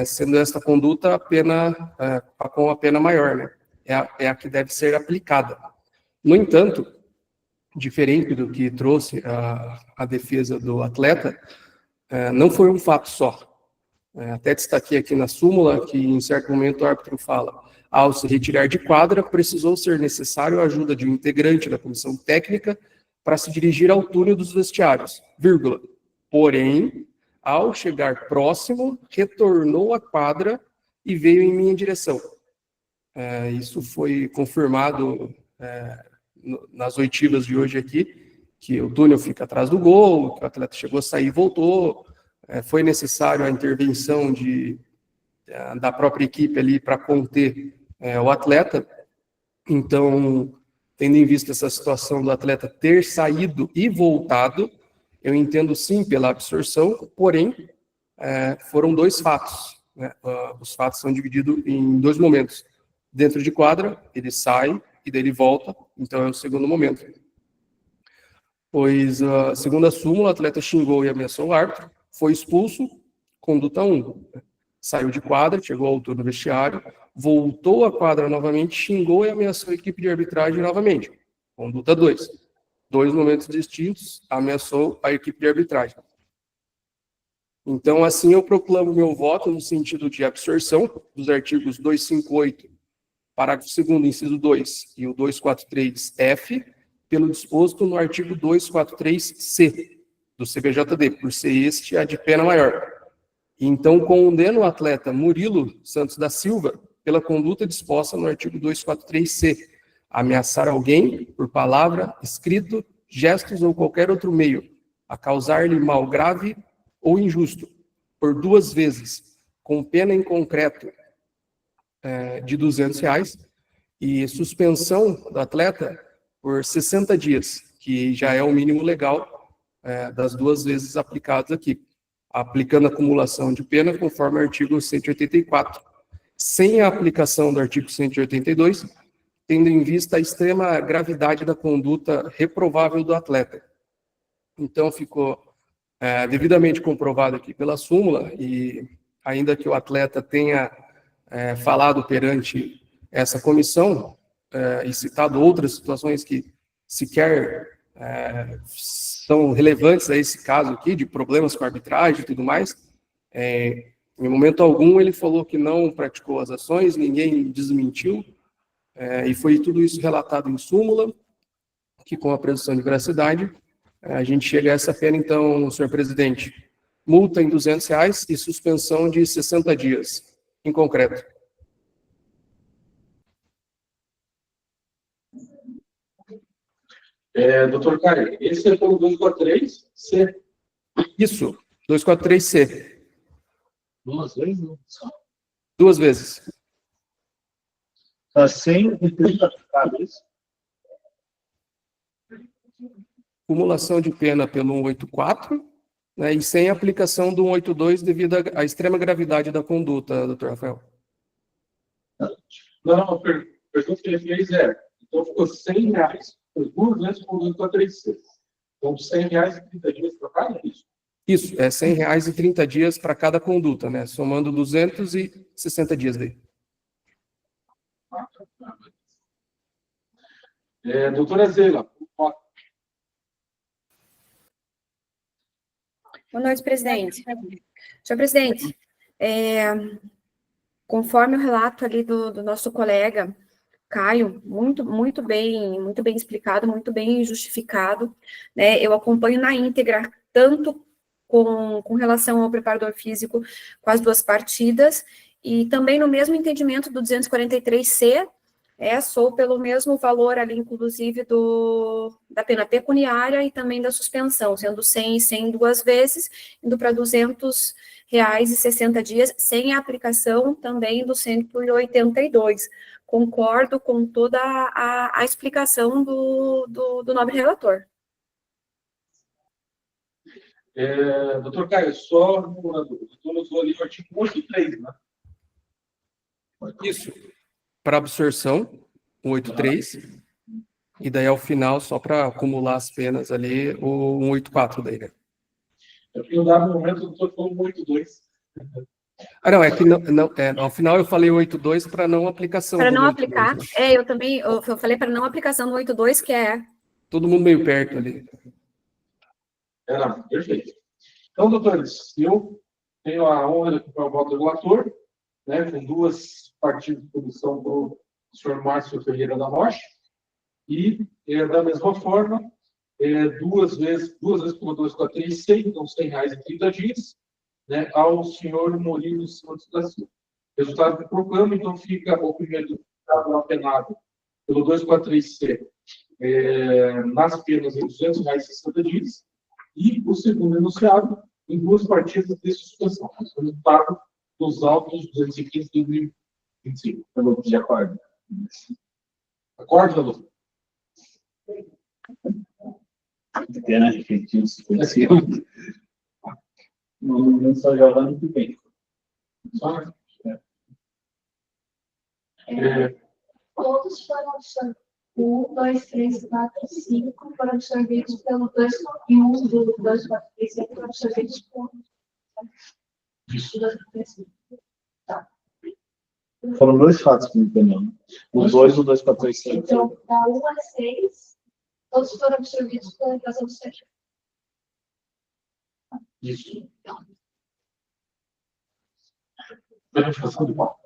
sendo esta conduta com a pena maior, né? É a que deve ser aplicada. No entanto, diferente do que trouxe a defesa do atleta, não foi um fato só. Até destaquei aqui na súmula que, em certo momento, o árbitro fala: ao se retirar de quadra, precisou ser necessário a ajuda de um integrante da comissão técnica para se dirigir ao túnel dos vestiários, vírgula. Porém, ao chegar próximo, retornou à quadra e veio em minha direção. Isso foi confirmado nas oitivas de hoje aqui, que o túnel fica atrás do gol, que o atleta chegou a sair e voltou. Foi necessário a intervenção da própria equipe ali para conter o atleta. Então, tendo em vista essa situação do atleta ter saído e voltado, eu entendo sim pela absorção, porém, foram dois fatos. Né? Os fatos são divididos em dois momentos. Dentro de quadra, ele sai e daí ele volta, então é o segundo momento. Pois, segundo a súmula, o atleta xingou e ameaçou o árbitro, foi expulso, conduta 1. Saiu de quadra, chegou à altura do vestiário, voltou à quadra novamente, xingou e ameaçou a equipe de arbitragem novamente. Conduta 2. 2 momentos distintos, ameaçou a equipe de arbitragem. Então, assim, eu proclamo meu voto no sentido de absorção dos artigos 258, parágrafo 2º, inciso 2, e o 243-F, pelo disposto no artigo 243-C do CBJD, por ser este a de pena maior. Então, condeno o atleta Murilo Santos da Silva pela conduta disposta no artigo 243-C, ameaçar alguém por palavra, escrito, gestos ou qualquer outro meio, a causar-lhe mal grave ou injusto, por 2 vezes, com pena em concreto de R$200 e suspensão do atleta por 60 dias, que já é o mínimo legal das 2 vezes aplicadas aqui, aplicando a acumulação de pena conforme o artigo 184, sem a aplicação do artigo 182, tendo em vista a extrema gravidade da conduta reprovável do atleta. Então, ficou devidamente comprovado aqui pela súmula, e ainda que o atleta tenha falado perante essa comissão e citado outras situações que sequer são relevantes a esse caso aqui, de problemas com a arbitragem e tudo mais, em momento algum ele falou que não praticou as ações, ninguém desmentiu, e foi tudo isso relatado em súmula, que com a presunção de veracidade, a gente chega a essa pena, então, senhor presidente, multa em R$200 e suspensão de 60 dias, em concreto. Doutor Caio, esse é pelo 243-C. Isso, 243-C. 2 vezes, não? 2 vezes. Está sem isso. Acumulação de pena pelo 184, né, e sem aplicação do 182 devido à extrema gravidade da conduta, doutor Rafael. Não, a pergunta que ele fez então ficou R$100 por 2 vezes por 243-C. Então, R$100 e 30 dias para cada, é isso? Isso, é R$100 e 30 dias para cada conduta, né, somando 260 dias daí. Doutora Zela, Boa noite, presidente. Senhor presidente, conforme o relato ali do nosso colega Caio, muito bem explicado, muito bem justificado, né? Eu acompanho na íntegra, tanto com relação ao preparador físico com as 2 partidas, e também no mesmo entendimento do 243-C, sou pelo mesmo valor ali, inclusive, da pena pecuniária e também da suspensão, sendo 100 e 100 2 vezes, indo para R$200 e 60 dias, sem a aplicação também do 182. Concordo com toda a explicação do nobre relator. doutor Caio, só o doutor usou ali o artigo 183, né? Isso, para absorção, 183, e daí ao final, só para acumular as penas ali, o 184 daí, né? Porque no dado momento o doutor falou 182. Não, é que ao final eu falei 8.2 para não aplicação. Para não 8.2, aplicar, né? eu também, eu falei para não aplicação do 8.2, que é... Todo mundo meio perto ali. Perfeito. Então, doutores, eu tenho a honra de ocupar o voto do relator, né, com 2 partidas de comissão para o senhor Márcio Ferreira da Rocha, e, da mesma forma, 2 vezes por 2.436, então R$100 em 30 dias, né, ao senhor Murilo Santos da Silva. Resultado do proclama, então, fica o primeiro apenado pelo 243C nas penas de R$200 em 60 dias, e o segundo enunciado em 2 partidas de suspensão. O resultado dos autos 215 de 2025. Pelo de acordo. Acordo, Lu? Pena refletir suspensivo. Não só jogando que bem. Todos foram absorvidos. 1, 2, 3, 4, 5 foram absorvidos pelo 2 e 1 do 2, 4, 3, 5 foram absorvidos por 2, 3, 5. Tá. Foram 2 fatos que me entendeu. O 2 e o 2, 4, 3, 5. Então, da 1 a 6, todos foram absorvidos pela invasão do sexo. Isso. Verificação de qual?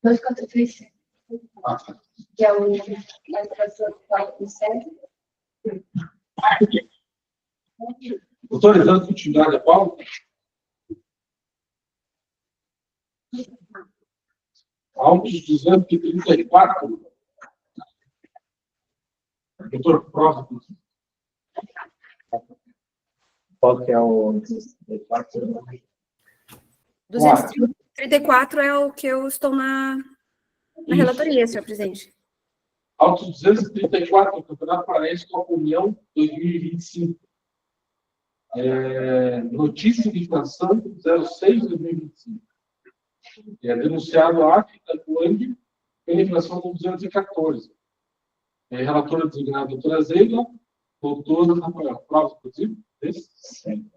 2, 4, 3, 5. Ah, tá. Que é a invasão do sexo. Autorizando continuidade a pauta? Autos 234. Doutor, prova. Qual que é o 234 é o que eu estou na relatoria, senhor presidente. Autos 234 do Campeonato Paraense com a União 2025. Notícia de infração 06/2025. Denunciado a África Coande pela infração com 214. Relatora designada doutora Zeila, doutora Rafael. Prova, inclusive? Sim.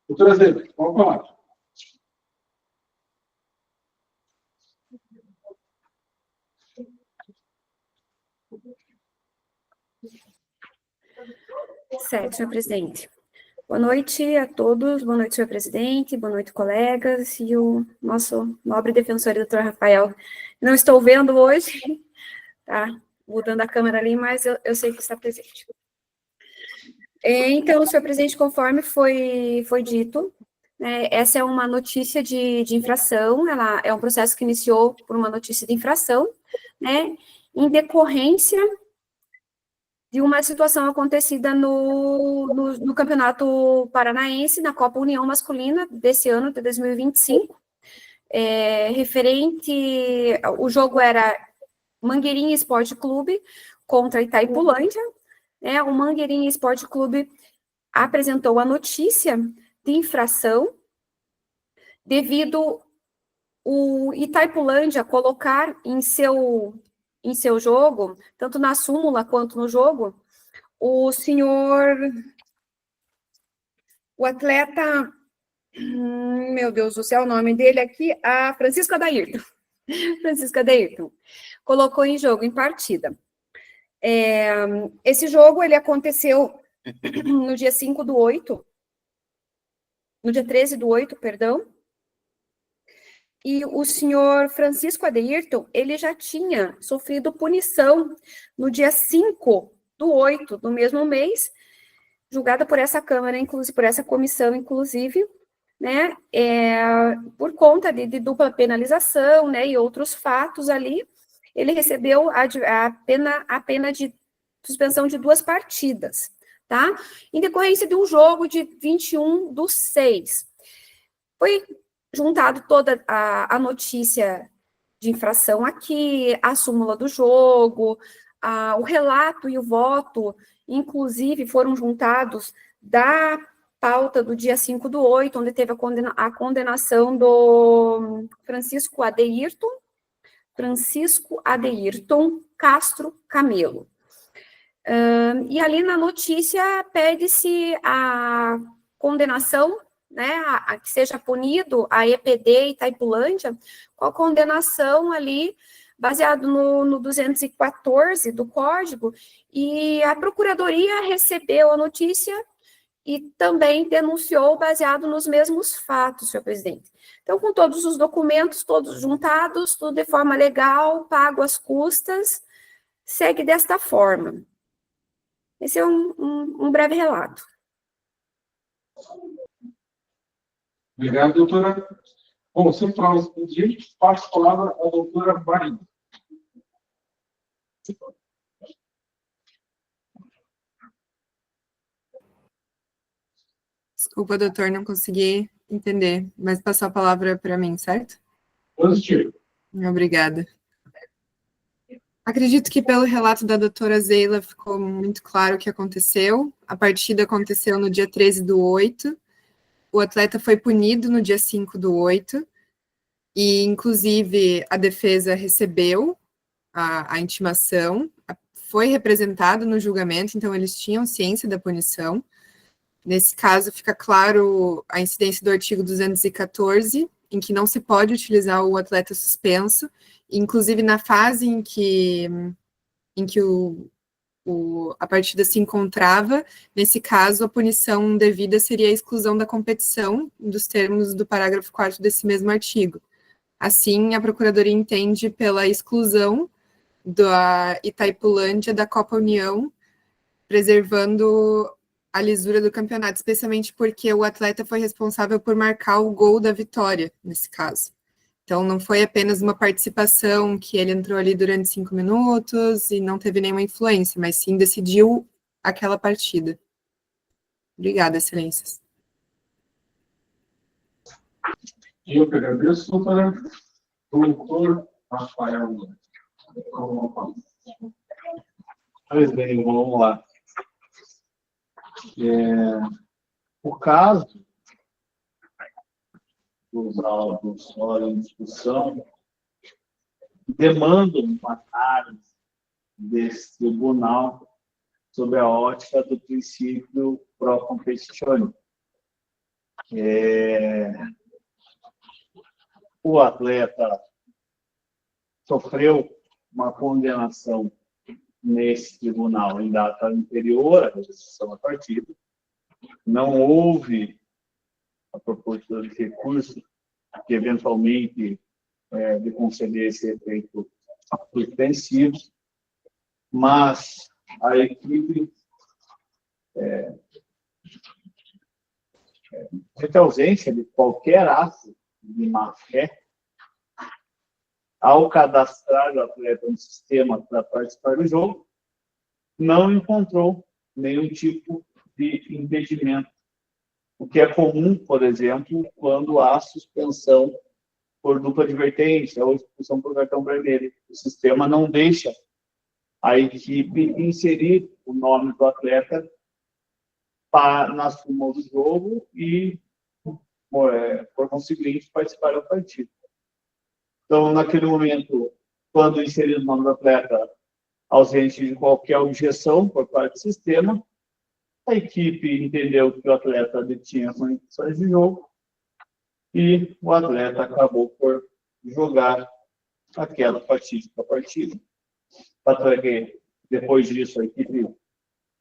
Doutora Zeila, qual a palavra? Certo, senhor presidente. Boa noite a todos, boa noite, senhor presidente, boa noite, colegas, e o nosso nobre defensor, doutor Rafael. Não estou vendo hoje, tá mudando a câmera ali, mas eu sei que está presente. Então, senhor presidente, conforme foi dito, essa é uma notícia de infração, ela é um processo que iniciou por uma notícia de infração, né, em decorrência de uma situação acontecida no Campeonato Paranaense, na Copa União Masculina, desse ano, de 2025, o jogo era Mangueirinha Esporte Clube contra Itaipulândia, né? O Mangueirinha Esporte Clube apresentou a notícia de infração devido o Itaipulândia colocar em seu jogo, tanto na súmula quanto no jogo, o atleta, meu Deus do céu, o nome dele aqui, a Francisco Adairton. Francisco Adairton colocou em jogo, em partida. Esse jogo, ele aconteceu no dia 5/8, no dia 13/8, perdão, e o senhor Francisco Adairton, ele já tinha sofrido punição no dia 5/8 do mesmo mês, julgada por essa Câmara, inclusive, por essa comissão, inclusive, né, por conta de dupla penalização, né, e outros fatos ali, ele recebeu a pena de suspensão de 2 partidas, tá? Em decorrência de um jogo de 21/6. Foi juntado toda a notícia de infração aqui, a súmula do jogo, o relato e o voto, inclusive, foram juntados da pauta do dia 5/8, onde teve a condenação do Francisco Adairton Castro Camelo. E ali na notícia pede-se a condenação, né, a que seja punido a EPD e Itaipulândia com a condenação ali baseado no 214 do Código, e a Procuradoria recebeu a notícia e também denunciou baseado nos mesmos fatos, senhor presidente. Então, com todos os documentos, todos juntados, tudo de forma legal, pago as custas, segue desta forma. Esse é um breve relato. Obrigado, doutora. Bom, sem palavras pendentes, passo a palavra à doutora Marina. Desculpa, doutor, não consegui entender, mas passou a palavra para mim, certo? Positivo. Obrigada. Acredito que pelo relato da doutora Zeila ficou muito claro o que aconteceu. A partida aconteceu no dia 13/8. O atleta foi punido no dia 5/8. E, inclusive, a defesa recebeu a intimação, foi representado no julgamento, então eles tinham ciência da punição. Nesse caso, fica claro a incidência do artigo 214, em que não se pode utilizar o atleta suspenso, inclusive na fase em que a partida se encontrava. Nesse caso, a punição devida seria a exclusão da competição, dos termos do parágrafo 4º desse mesmo artigo. Assim, a Procuradoria entende pela exclusão da Itaipulândia da Copa União, preservando a lisura do campeonato, especialmente porque o atleta foi responsável por marcar o gol da vitória, nesse caso. Então, não foi apenas uma participação que ele entrou ali durante 5 minutos e não teve nenhuma influência, mas sim decidiu aquela partida. Obrigada, excelências. Eu que agradeço, doutora. Doutor Rafael. Pois bem, vamos lá. O caso dos autos fora em discussão demanda uma análise desse tribunal sob a ótica do princípio pro competitione. O atleta sofreu uma condenação nesse tribunal em data anterior à realização da partida. Não houve a proposta de recurso que eventualmente lhe concedesse efeito suspensivo, mas a equipe, de ausência de qualquer ato de má-fé, ao cadastrar o atleta no sistema para participar do jogo, não encontrou nenhum tipo de impedimento, o que é comum, por exemplo, quando há suspensão por dupla advertência ou expulsão por cartão vermelho. O sistema não deixa a equipe inserir o nome do atleta na súmula do jogo e, por conseguinte, participar da partida. Então, naquele momento, quando inserido o nome do atleta ausente de qualquer objeção por parte do sistema, a equipe entendeu que o atleta detinha condições de jogo e o atleta acabou por jogar aquela fatídica partida. Fato é que, depois disso, a equipe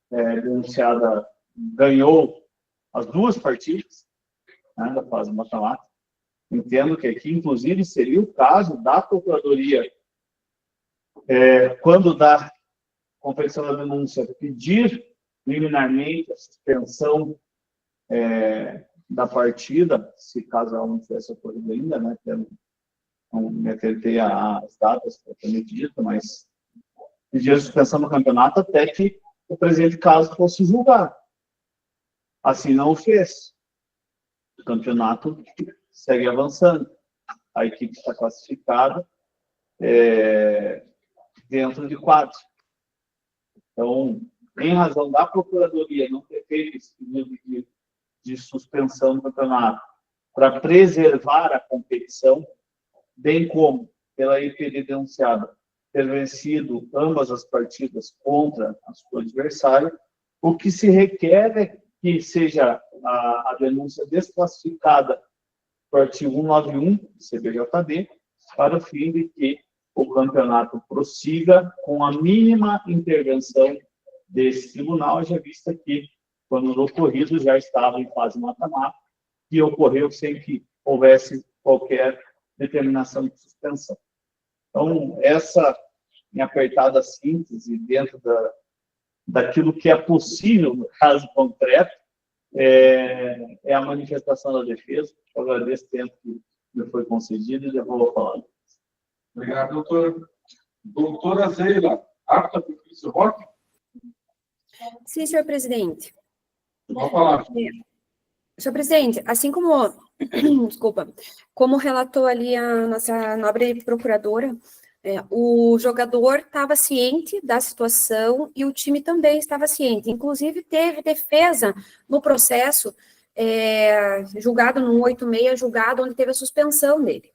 denunciada ganhou as 2 partidas, né, da fase mata-mata. Entendo que aqui, inclusive, seria o caso da Procuradoria, quando da confecção da denúncia, pedir liminarmente a suspensão da partida, se caso ela não tivesse ocorrido ainda, né? Não me atentei às datas propriamente dita, mas pedir a suspensão do campeonato até que o presente caso fosse julgado. Assim não o fez. O campeonato segue avançando. A equipe está classificada dentro de quadro. Então, em razão da Procuradoria não ter feito esse pedido de suspensão do campeonato para preservar a competição, bem como pela EPD denunciada ter vencido ambas as partidas contra a sua adversária, o que se requer é que seja a denúncia desclassificada do artigo 191 do CBJD, para o fim de que o campeonato prossiga com a mínima intervenção desse tribunal, já vista que, quando o ocorrido já estava em fase mata-mata, e ocorreu sem que houvesse qualquer determinação de suspensão. Então, essa, em apertada síntese, dentro daquilo que é possível no caso concreto, é a manifestação da defesa. Eu agradeço o tempo que me foi concedido e já vou falar. Obrigado, doutor. Doutora Zeila, apta para o seu voto? Sim, senhor presidente. Vamos falar. Senhor presidente, assim como, desculpa, como relatou ali a nossa nobre procuradora, o jogador estava ciente da situação e o time também estava ciente. Inclusive, teve defesa no processo, julgado no 186, julgado onde teve a suspensão dele.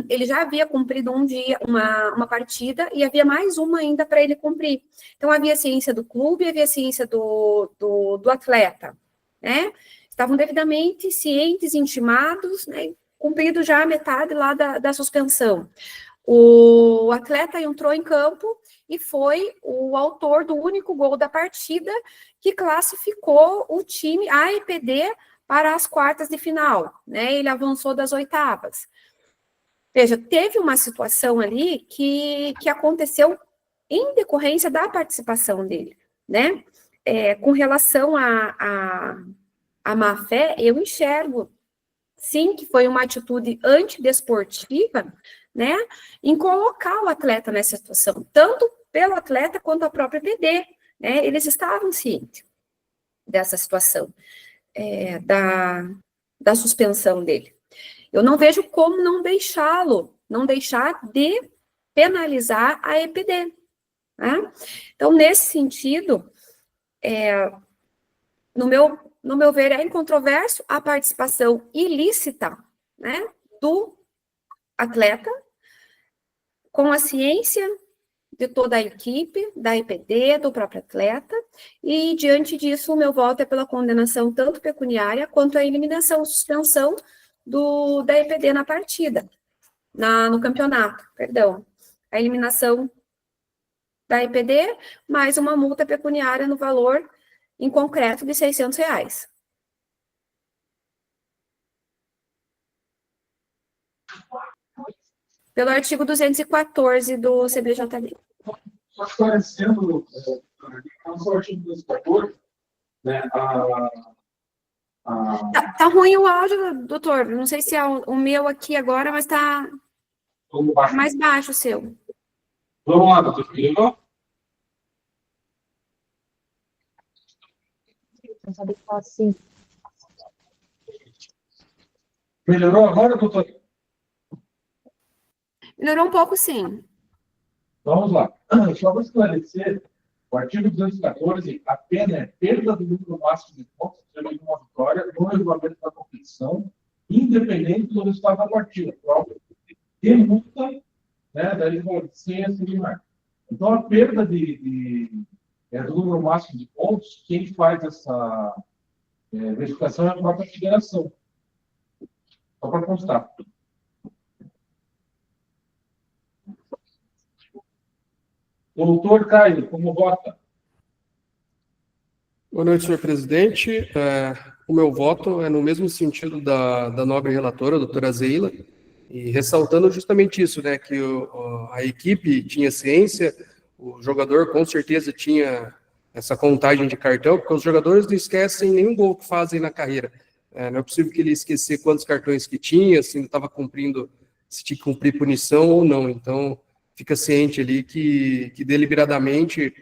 Ele já havia cumprido um dia, uma partida, e havia mais uma ainda para ele cumprir. Então, havia ciência do clube, havia ciência do atleta, né? Estavam devidamente cientes, intimados, né? Cumprido já a metade lá da suspensão. O atleta entrou em campo e foi o autor do único gol da partida que classificou o time, a EPD, para as quartas de final, né? Ele avançou das oitavas. Veja, teve uma situação ali que aconteceu em decorrência da participação dele, né? Com relação a má-fé, eu enxergo, sim, que foi uma atitude antidesportiva, né, em colocar o atleta nessa situação, tanto pelo atleta quanto a própria PD, né, eles estavam cientes dessa situação, da suspensão dele. Eu não vejo como não deixar de penalizar a EPD, né? Então, nesse sentido, no meu ver, é incontroverso a participação ilícita, né, do atleta, com a ciência de toda a equipe, da EPD, do próprio atleta, e diante disso o meu voto é pela condenação tanto pecuniária quanto a eliminação, suspensão da EPD na partida, no campeonato, perdão. A eliminação da EPD, mais uma multa pecuniária no valor em concreto de R$600. Pelo artigo 214 do CBJD. Só esclarecendo, não só o artigo 214, né, Tá ruim o áudio, doutor. Não sei se é o meu aqui agora, mas tá mais baixo o seu. Vamos lá, doutor Felipe. Melhorou agora, doutor? Melhorou um pouco, sim. Vamos lá. Só para esclarecer, o artigo 214, a pena é perda do número máximo de pontos de uma vitória no regulamento da competição, independente do resultado da partida. E multa, né, daí sem essa liminar. Então, a perda do número máximo de pontos, quem faz essa verificação é a própria federação. Só para constar. Doutor Caio, como vota? Boa noite, senhor presidente. O meu voto é no mesmo sentido da nobre relatora, a doutora Zeila, e ressaltando justamente isso, né, que a equipe tinha ciência, o jogador com certeza tinha essa contagem de cartão, porque os jogadores não esquecem nenhum gol que fazem na carreira. Não é possível que ele esquecesse quantos cartões que tinha, se não estava cumprindo, se tinha que cumprir punição ou não. Então, fica ciente ali que deliberadamente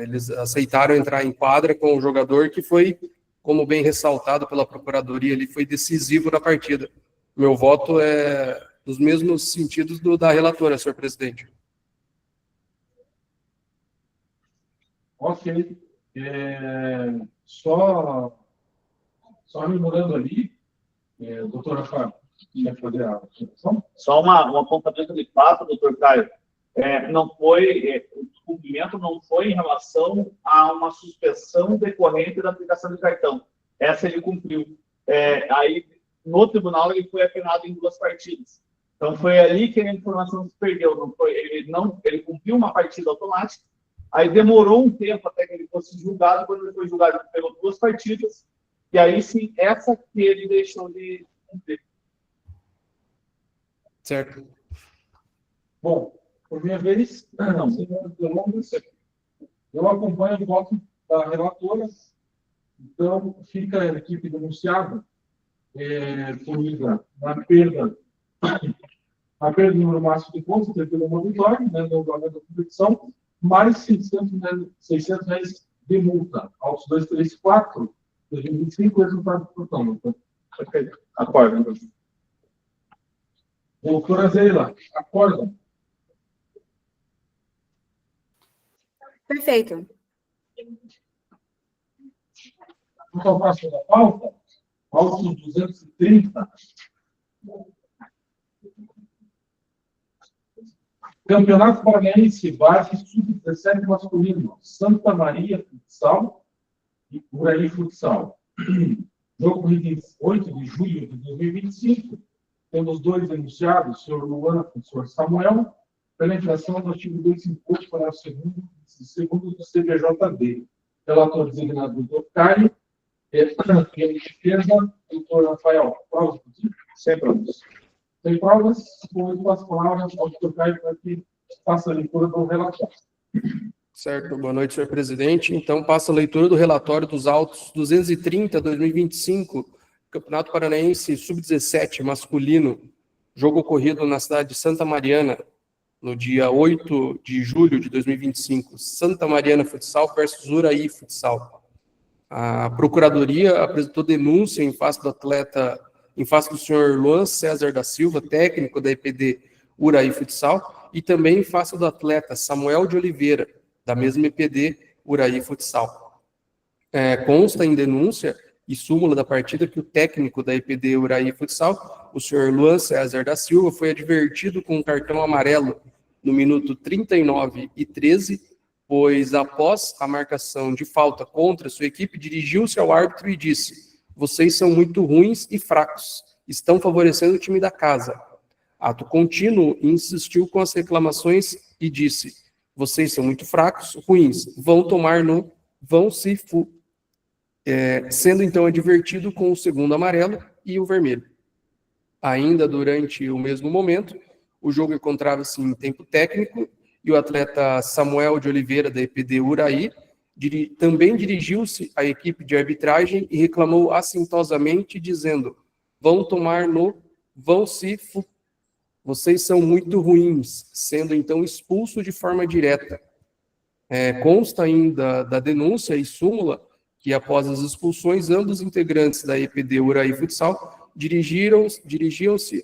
eles aceitaram entrar em quadra com o jogador que foi, como bem ressaltado pela Procuradoria, ali foi decisivo na partida. Meu voto é nos mesmos sentidos da relatora, senhor presidente. Ok. Só lembrando ali, doutora Fábio, quer fazer a observação? Só uma pontamento de fato, doutor Caio. O descumprimento não foi em relação a uma suspensão decorrente da aplicação de cartão. Essa ele cumpriu. Aí, no tribunal, ele foi apenado em 2 partidas. Então, foi ali que a informação se perdeu. Ele cumpriu uma partida automática, aí demorou um tempo até que ele fosse julgado. Quando ele foi julgado, ele pegou 2 partidas, e aí sim, essa que ele deixou de cumprir. Certo. Bom, por minha vez, eu acompanho o voto da relatora, então fica a equipe denunciada punida na perda do número máximo de pontos, pelo moratório, né, no valor da competição, mais 600 reais de multa. Aos 2, 3, 4, 2025, resultado do plantão. Então, acorda. Então. Doutora Zeila, acorda. Perfeito. Vamos ao próximo da pauta. Pauta 230. Campeonato Paranaense Base Sub-17 masculino. Santa Maria Futsal e Uraí Futsal. Jogo corrido em 8 de julho de 2025. Temos 2 denunciados, o senhor Luan e o senhor Samuel, pela infração do artigo 258 para o segundo do CBJD. Relator designado doutor Caio, e a defesa, doutor Rafael. Provas, sem provas. Sem provas, com as palavras ao doutor Caio para que faça a leitura do relatório. Certo, boa noite, senhor presidente. Então, passa a leitura do relatório dos autos 230/2025, Campeonato Paranaense Sub-17 masculino, jogo ocorrido na cidade de Santa Mariana, no dia 8 de julho de 2025. Santa Mariana Futsal versus Uraí Futsal. A Procuradoria apresentou denúncia em face do senhor Luan César da Silva, técnico da EPD Uraí Futsal, e também em face do atleta Samuel de Oliveira, da mesma EPD Uraí Futsal. Consta em denúncia e súmula da partida que o técnico da EPD Uraí Futsal, o senhor Luan César da Silva, foi advertido com um cartão amarelo no minuto 39 e 13, pois após a marcação de falta contra sua equipe, dirigiu-se ao árbitro e disse: "Vocês são muito ruins e fracos, estão favorecendo o time da casa." Ato contínuo, insistiu com as reclamações e disse: "Vocês são muito fracos, ruins, sendo então advertido com o segundo amarelo e o vermelho. Ainda durante o mesmo momento, o jogo encontrava-se em tempo técnico e o atleta Samuel de Oliveira, da EPD Uraí, também dirigiu-se à equipe de arbitragem e reclamou assintosamente, dizendo: vocês são muito ruins, sendo então expulso de forma direta. Consta ainda da denúncia e súmula que, após as expulsões, ambos integrantes da EPD Uraí Futsal dirigiram-se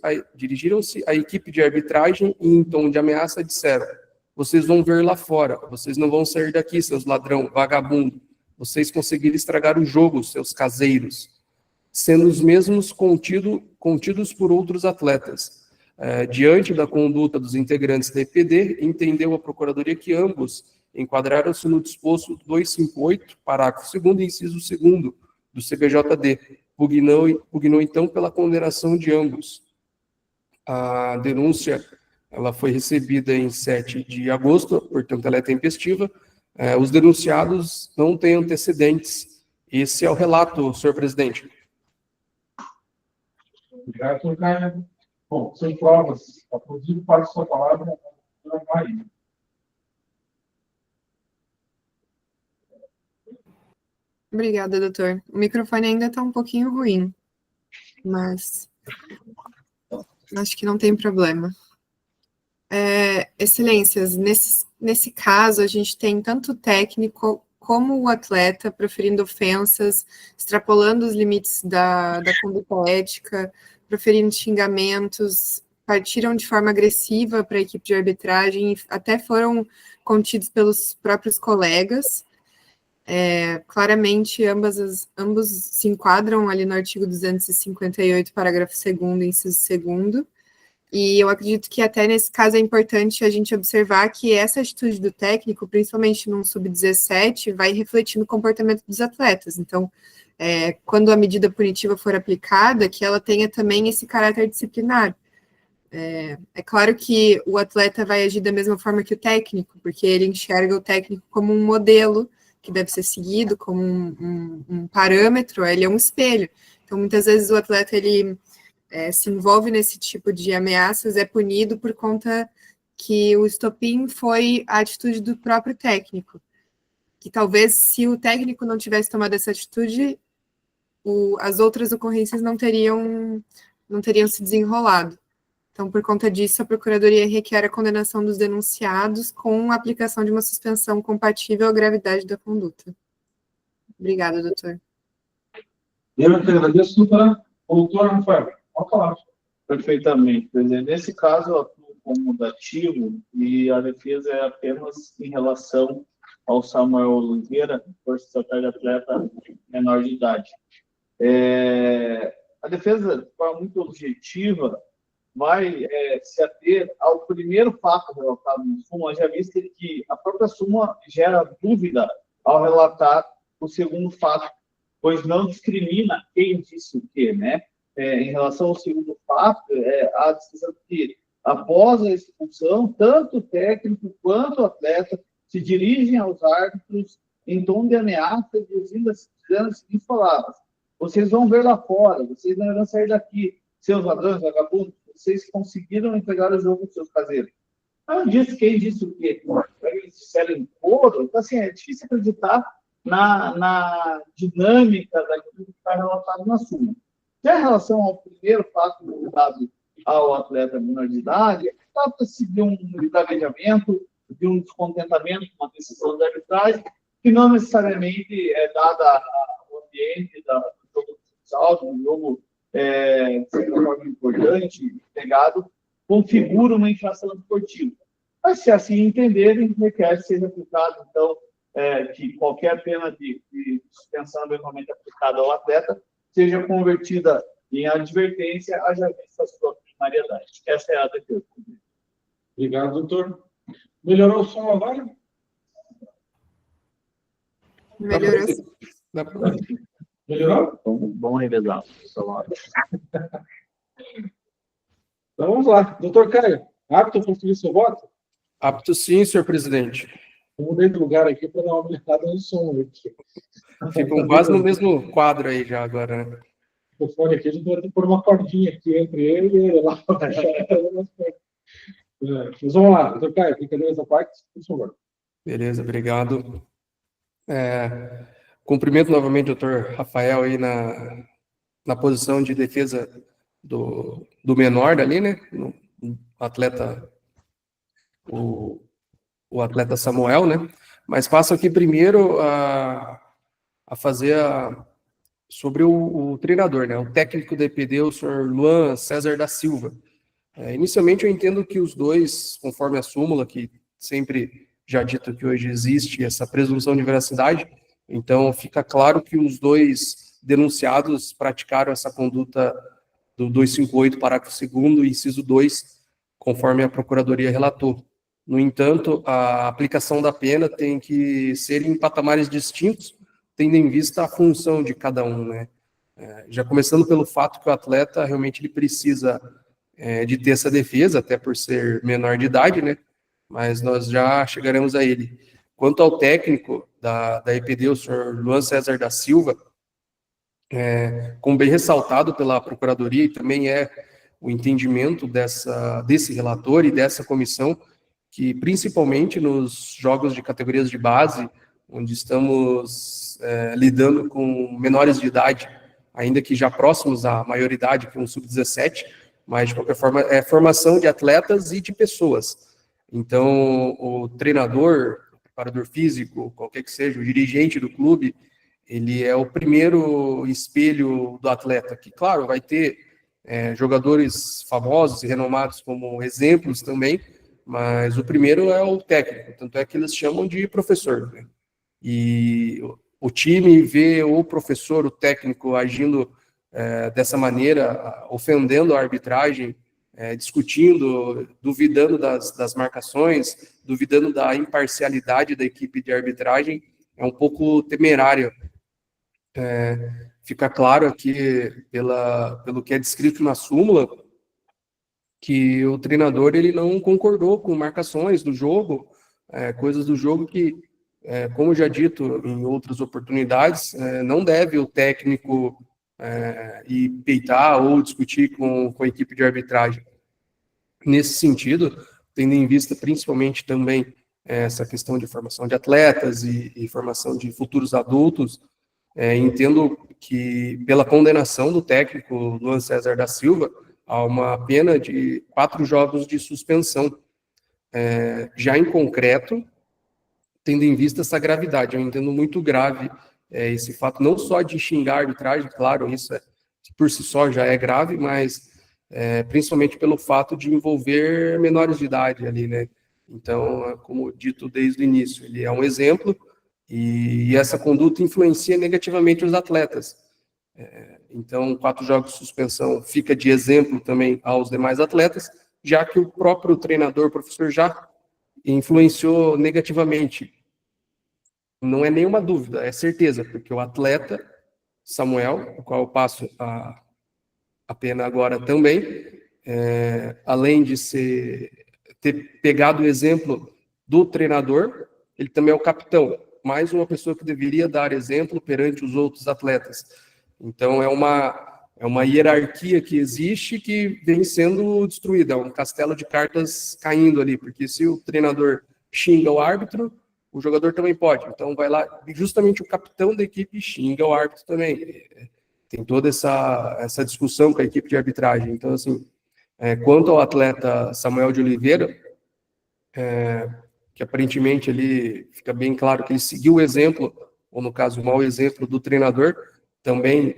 à equipe de arbitragem e, em tom de ameaça, disseram: "Vocês vão ver lá fora, vocês não vão sair daqui, seus ladrão, vagabundo, vocês conseguiram estragar o jogo, seus caseiros", sendo os mesmos contidos por outros atletas. Diante da conduta dos integrantes da EPD, entendeu a Procuradoria que ambos enquadraram-se no disposto 258, parágrafo 2º, inciso 2º do CBJD, pugnou então pela condenação de ambos. A denúncia ela foi recebida em 7 de agosto, portanto ela é tempestiva. Os denunciados não têm antecedentes. Esse é o relato, senhor presidente. Obrigado, senhor Caio. Bom, sem provas, aplaudido para a sua palavra, a doutora Maria. Obrigada, doutor. O microfone ainda está um pouquinho ruim, mas acho que não tem problema. Excelências, nesse caso, a gente tem tanto o técnico como o atleta proferindo ofensas, extrapolando os limites da conduta ética, proferindo xingamentos, partiram de forma agressiva para a equipe de arbitragem e até foram contidos pelos próprios colegas. Claramente, ambos se enquadram ali no artigo 258, parágrafo 2º, inciso 2º, E eu acredito que até nesse caso é importante a gente observar que essa atitude do técnico, principalmente num sub-17, vai refletir no comportamento dos atletas. Então, quando a medida punitiva for aplicada, que ela tenha também esse caráter disciplinar. É claro que o atleta vai agir da mesma forma que o técnico, porque ele enxerga o técnico como um modelo que deve ser seguido, como um parâmetro, ele é um espelho. Então, muitas vezes o atleta, ele se envolve nesse tipo de ameaças, é punido por conta que o estopim foi a atitude do próprio técnico. Que talvez, se o técnico não tivesse tomado essa atitude, as outras ocorrências não teriam se desenrolado. Então, por conta disso, a Procuradoria requer a condenação dos denunciados com a aplicação de uma suspensão compatível à gravidade da conduta. Obrigada, doutor. Eu que agradeço, doutor Rafael. Pode falar. Perfeitamente, presidente. Nesse caso, eu atuo como dativo e a defesa é apenas em relação ao Samuel Oliveira, força estatal de atleta menor de idade. A defesa, de forma muito objetiva, vai se ater ao primeiro fato relatado no súmula, já visto que a própria súmula gera dúvida ao relatar o segundo fato, pois não discrimina quem disse o quê, né? Em relação ao segundo fato, a decisão que, após a expulsão, tanto o técnico quanto o atleta se dirigem aos árbitros em tom de ameaça, dizendo as seguintes palavras: vocês vão ver lá fora, vocês não irão sair daqui, seus ladrões, vagabundos, vocês conseguiram entregar o jogo dos seus caseiros. Não disse quem disse o quê. Eles disseram em coro, então assim, é difícil acreditar na dinâmica daquilo que está relatado na súmula. Já em relação ao primeiro fato ligado ao atleta menor de idade, trata-se de um gaguejamento, de um descontentamento com a decisão da arbitragem, que não necessariamente é dada ao ambiente do jogo de futsal, do jogo de certa forma importante, pegado, configura uma infração esportiva. Mas, se assim entenderem, requer que seja aplicado, então, que qualquer pena de suspensão eventualmente aplicada ao atleta seja convertida em advertência, haja vista a sua primariedade. Essa é a defesa. Obrigado, doutor. Melhorou o som agora? Melhorou. Melhorou? Vamos revezar. Então vamos lá. Doutor Caio, apto a conferir seu voto? Apto sim, senhor presidente. Eu mudei de lugar aqui para dar uma melhorada no som. Ficam quase no mesmo quadro aí já agora, né? O fone aqui, a gente vai ter que pôr uma cordinha aqui entre ele e ele lá para mas vamos lá, doutor Caio, brincadeira essa parte, por favor. Beleza, obrigado. Cumprimento novamente o doutor Rafael aí na posição de defesa do menor dali, né? O atleta Samuel, né? Mas passo aqui primeiro a fazer sobre o treinador, né? O técnico da EPD, o senhor Luan César da Silva. Inicialmente eu entendo que os dois, conforme a súmula, que sempre já dito que hoje existe essa presunção de veracidade, então fica claro que os dois denunciados praticaram essa conduta do 258, parágrafo 2º, inciso 2, conforme a Procuradoria relatou. No entanto, a aplicação da pena tem que ser em patamares distintos, tendo em vista a função de cada um, né? Já começando pelo fato que o atleta realmente ele precisa de ter essa defesa, até por ser menor de idade, né? Mas nós já chegaremos a ele. Quanto ao técnico da EPD, o senhor Luan César da Silva, como bem ressaltado pela Procuradoria, e também o entendimento desse relator e dessa comissão, que principalmente nos jogos de categorias de base, onde estamos lidando com menores de idade, ainda que já próximos à maioridade, que é um sub-17, mas de qualquer forma é formação de atletas e de pessoas. Então, o treinador, o preparador físico, qualquer que seja, o dirigente do clube, ele é o primeiro espelho do atleta, que, claro, vai ter jogadores famosos e renomados como exemplos também, mas o primeiro é o técnico, tanto é que eles chamam de professor, né? E o time vê o professor, o técnico, agindo dessa maneira, ofendendo a arbitragem, discutindo, duvidando das marcações, duvidando da imparcialidade da equipe de arbitragem, é um pouco temerário. Fica claro aqui, pelo que é descrito na súmula, que o treinador ele não concordou com marcações do jogo, coisas do jogo que, como já dito em outras oportunidades, não deve o técnico ir peitar ou discutir com a equipe de arbitragem. Nesse sentido, tendo em vista principalmente também essa questão de formação de atletas e formação de futuros adultos, entendo que pela condenação do técnico Luan César da Silva, há uma pena de 4 jogos de suspensão. Já em concreto, tendo em vista essa gravidade, eu entendo muito grave esse fato, não só de xingar a arbitragem, claro, isso por si só já é grave, mas principalmente pelo fato de envolver menores de idade ali, né? Então, como dito desde o início, ele é um exemplo e essa conduta influencia negativamente os atletas. Então, 4 jogos de suspensão fica de exemplo também aos demais atletas, já que o próprio treinador, professor, já influenciou negativamente. Não é nenhuma dúvida, é certeza, porque o atleta, Samuel, o qual eu passo a pena agora também, além de ter pegado o exemplo do treinador, ele também é o capitão, mais uma pessoa que deveria dar exemplo perante os outros atletas. Então, é uma hierarquia que existe que vem sendo destruída, é um castelo de cartas caindo ali, porque se o treinador xinga o árbitro, o jogador também pode. Então, vai lá, justamente o capitão da equipe xinga o árbitro também. Tem toda essa discussão com a equipe de arbitragem. Então, assim, quanto ao atleta Samuel de Oliveira, que aparentemente ele fica bem claro que ele seguiu o exemplo, ou no caso, o mau exemplo do treinador, também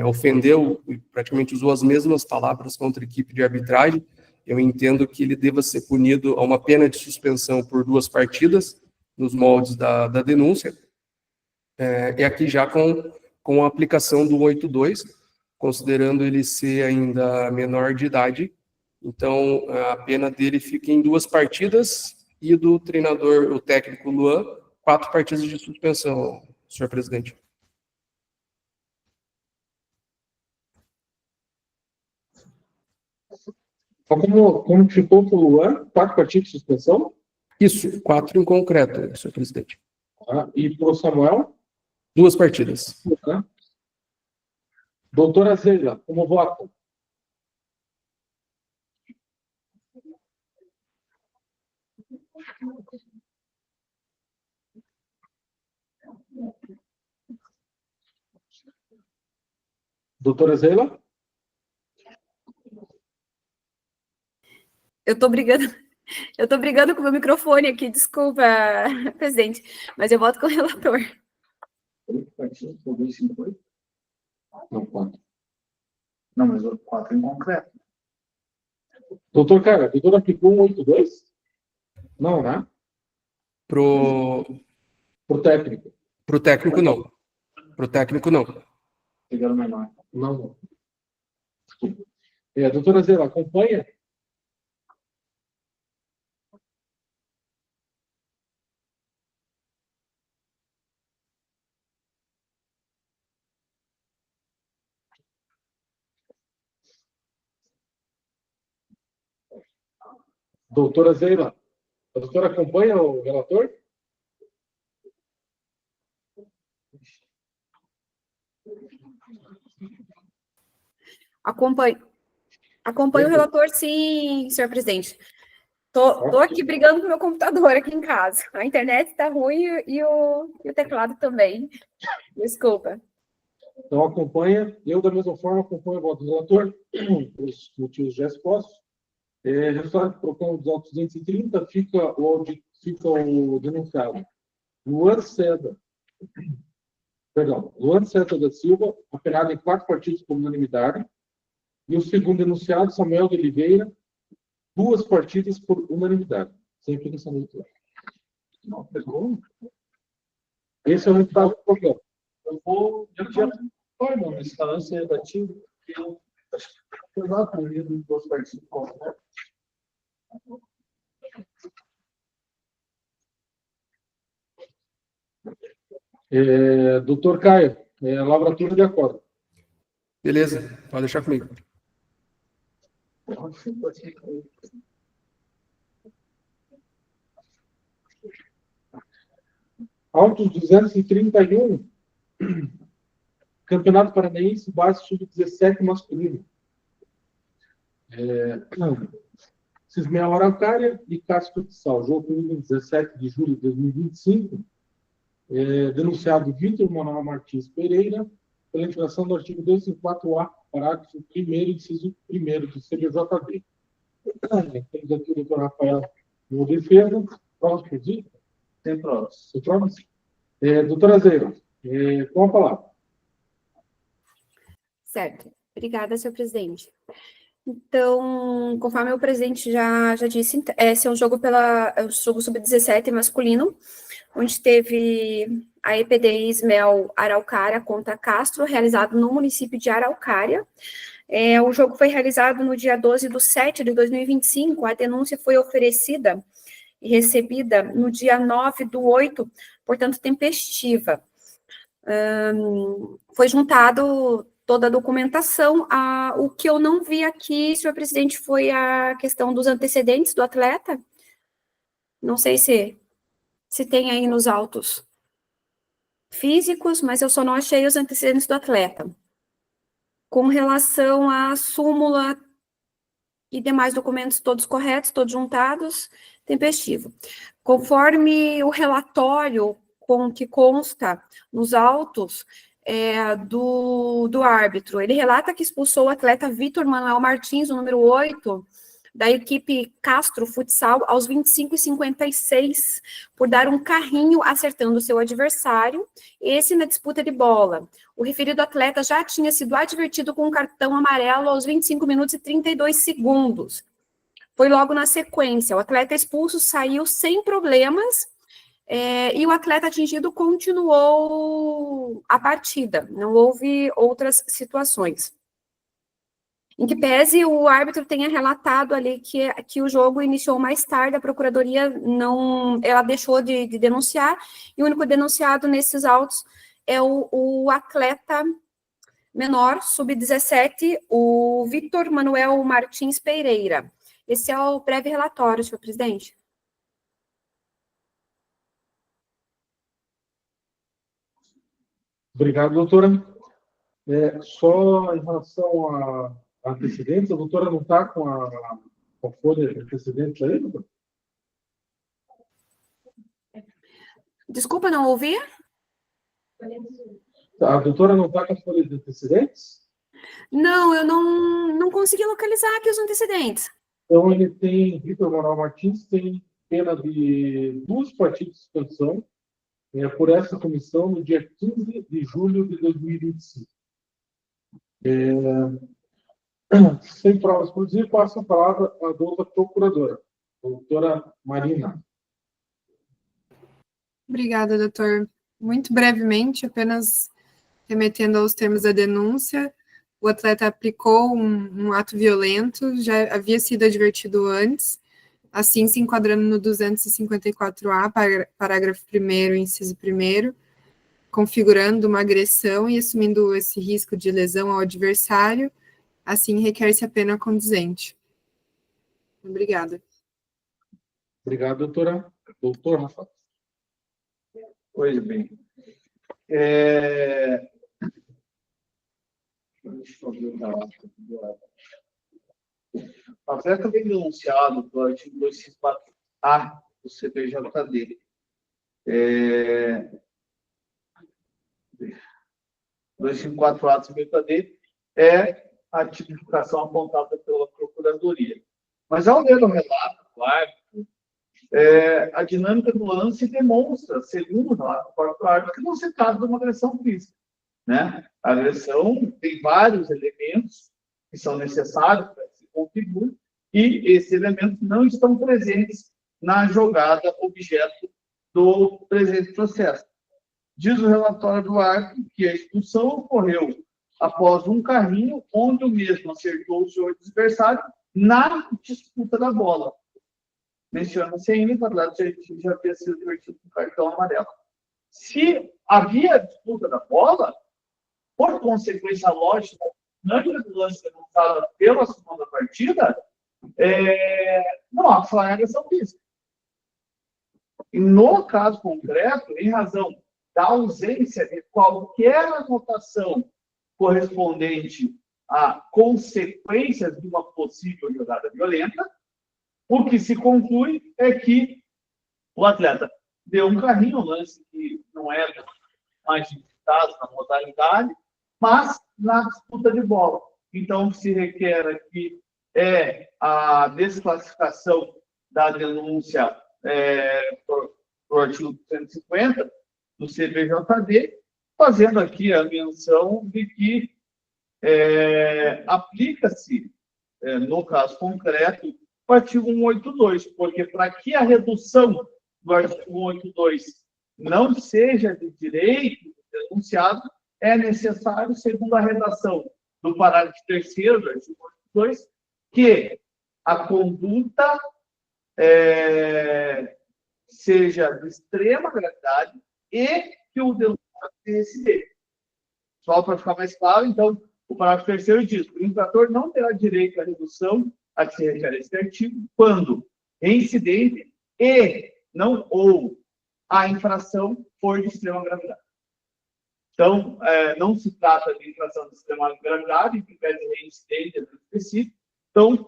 ofendeu e praticamente usou as mesmas palavras contra a equipe de arbitragem. Eu entendo que ele deva ser punido a uma pena de suspensão por 2 partidas, nos moldes da denúncia, e aqui já com a aplicação do 8.2, considerando ele ser ainda menor de idade. Então, a pena dele fica em 2 partidas e do treinador, o técnico Luan, 4 partidas de suspensão, senhor presidente. Como ficou com o Luan? 4 partidas de suspensão? Isso, 4 em concreto, senhor presidente. E para o Samuel? 2 partidas. Doutora Zeila, como vota? Doutora Zeila? Eu tô brigando com o meu microfone aqui, desculpa, presidente, mas eu voto com o relator. Não, 4. Não, mas o 4 em concreto. Doutor aplicou um 8.2? Não, né? Pro técnico. Pro técnico, não. Pro técnico, não. Pegaram menor. Não. Desculpa. Doutora Zela, acompanha? Doutora Zeila, a doutora acompanha o relator? Acompanho o relator, sim, senhor presidente. Tô aqui brigando com o meu computador aqui em casa. A internet está ruim e o teclado também. Desculpa. Então, acompanha. Eu, da mesma forma, acompanho o voto do relator, os motivos já expostos. Resultado do PROCON dos autos 230, fica o denunciado Luan César da Silva, operado em 4 partidos por unanimidade, e o segundo denunciado, Samuel de Oliveira, 2 partidas por unanimidade, sem aplicação do autor. Esse é o resultado do programa. Eu vou. Nessa instância redativo, eu Exato, a maioria dos dois participam, né? Doutor Caio, lavratura de acordo. Beleza, pode deixar comigo. Autos 231, Campeonato Paranaense, base sub-17 masculino. Cismel Araucária e Cássio Futsal. Jogo em 17 de julho de 2025. Denunciado Vitor Manuel Martins Pereira pela infração do artigo 204A, parágrafo 1º, inciso 1º do CBJD. Temos aqui o doutor Rafael no defesa. Provas por dia? Sem provas. Sem provas? Doutora Zeira, com a palavra. Certo. Obrigada, senhor presidente. Então, conforme o presidente já disse, esse é um jogo jogo sub-17 masculino, onde teve a EPD Ismel Araucária contra Castro, realizado no município de Araucária. O jogo foi realizado no dia 12/7/2025, a denúncia foi oferecida e recebida no dia 9/8, portanto, tempestiva. Foi juntado toda a documentação. O que eu não vi aqui, senhor presidente, foi a questão dos antecedentes do atleta. Não sei se tem aí nos autos físicos, mas eu só não achei os antecedentes do atleta. Com relação à súmula e demais documentos todos corretos, todos juntados, tempestivo. Conforme o relatório que consta nos autos do árbitro, ele relata que expulsou o atleta Vitor Manuel Martins, o número 8, da equipe Castro Futsal, aos 25:56, por dar um carrinho acertando o seu adversário, esse na disputa de bola. O referido atleta já tinha sido advertido com um cartão amarelo aos 25 minutos e 32 segundos. Foi logo na sequência. O atleta expulso saiu sem problemas, e o atleta atingido continuou a partida. Não houve outras situações. Em que pese o árbitro tenha relatado ali que o jogo iniciou mais tarde, a procuradoria ela deixou de denunciar, e o único denunciado nesses autos é o atleta menor, sub-17, o Vitor Manuel Martins Pereira. Esse é o breve relatório, senhor presidente. Obrigado, doutora. Só em relação a antecedentes, a doutora não está com a folha de antecedentes aí, doutora? Desculpa, não ouvi? A doutora não está com a folha de antecedentes? Não, eu não consegui localizar aqui os antecedentes. Então, ele tem, Vitor Manuel Martins tem pena de 2 partidas de suspensão por essa comissão no dia 15 de julho de 2025. Sem provas por dia, passo a palavra à doutora procuradora, doutora Marina. Obrigada, doutor. Muito brevemente, apenas remetendo aos termos da denúncia, o atleta aplicou um ato violento, já havia sido advertido antes, assim se enquadrando no 254A, parágrafo 1º, inciso 1º, configurando uma agressão e assumindo esse risco de lesão ao adversário, assim requer-se a pena condizente. Obrigada. Obrigado, doutora. Doutor Rafael. Pois bem. Deixa eu ver o atleta vem denunciado pelo artigo 254A do CBJD. 254A do CBJD é a tipificação apontada pela Procuradoria. Mas, ao ler o relato do árbitro, a dinâmica do lance demonstra, segundo o relato do próprio árbitro, que não se trata de uma agressão física, né? A agressão tem vários elementos que são necessários para que se configure, e esses elementos não estão presentes na jogada objeto do presente processo. Diz o relatório do árbitro que a expulsão ocorreu após um carrinho onde o mesmo acertou o seu adversário na disputa da bola. Menciona-se ainda que o atleta já havia sido advertido com cartão amarelo. Se havia disputa da bola, por consequência lógica, antes do lance demonstrado pela segunda partida, não há agressão física. E no caso concreto, em razão da ausência de qualquer anotação correspondente a consequências de uma possível jogada violenta, o que se conclui é que o atleta deu um carrinho, um lance que não era mais disputado na modalidade, mas na disputa de bola. Então, o que se requer aqui é a desclassificação da denúncia por artigo 150 do CBJD, fazendo aqui a menção de que aplica-se, no caso concreto, o artigo 182, porque para que a redução do artigo 182 não seja de direito do denunciado, é necessário, segundo a redação do parágrafo 3º do artigo 182, que a conduta seja de extrema gravidade e que o denunciado tenha recebido. Só para ficar mais claro, então, o parágrafo 3º diz: o infrator não terá direito à redução a que se refere este artigo quando reincidente ou a infração for de extrema gravidade. Então, não se trata de infração de extrema gravidade, que pede reincidente específico. Então,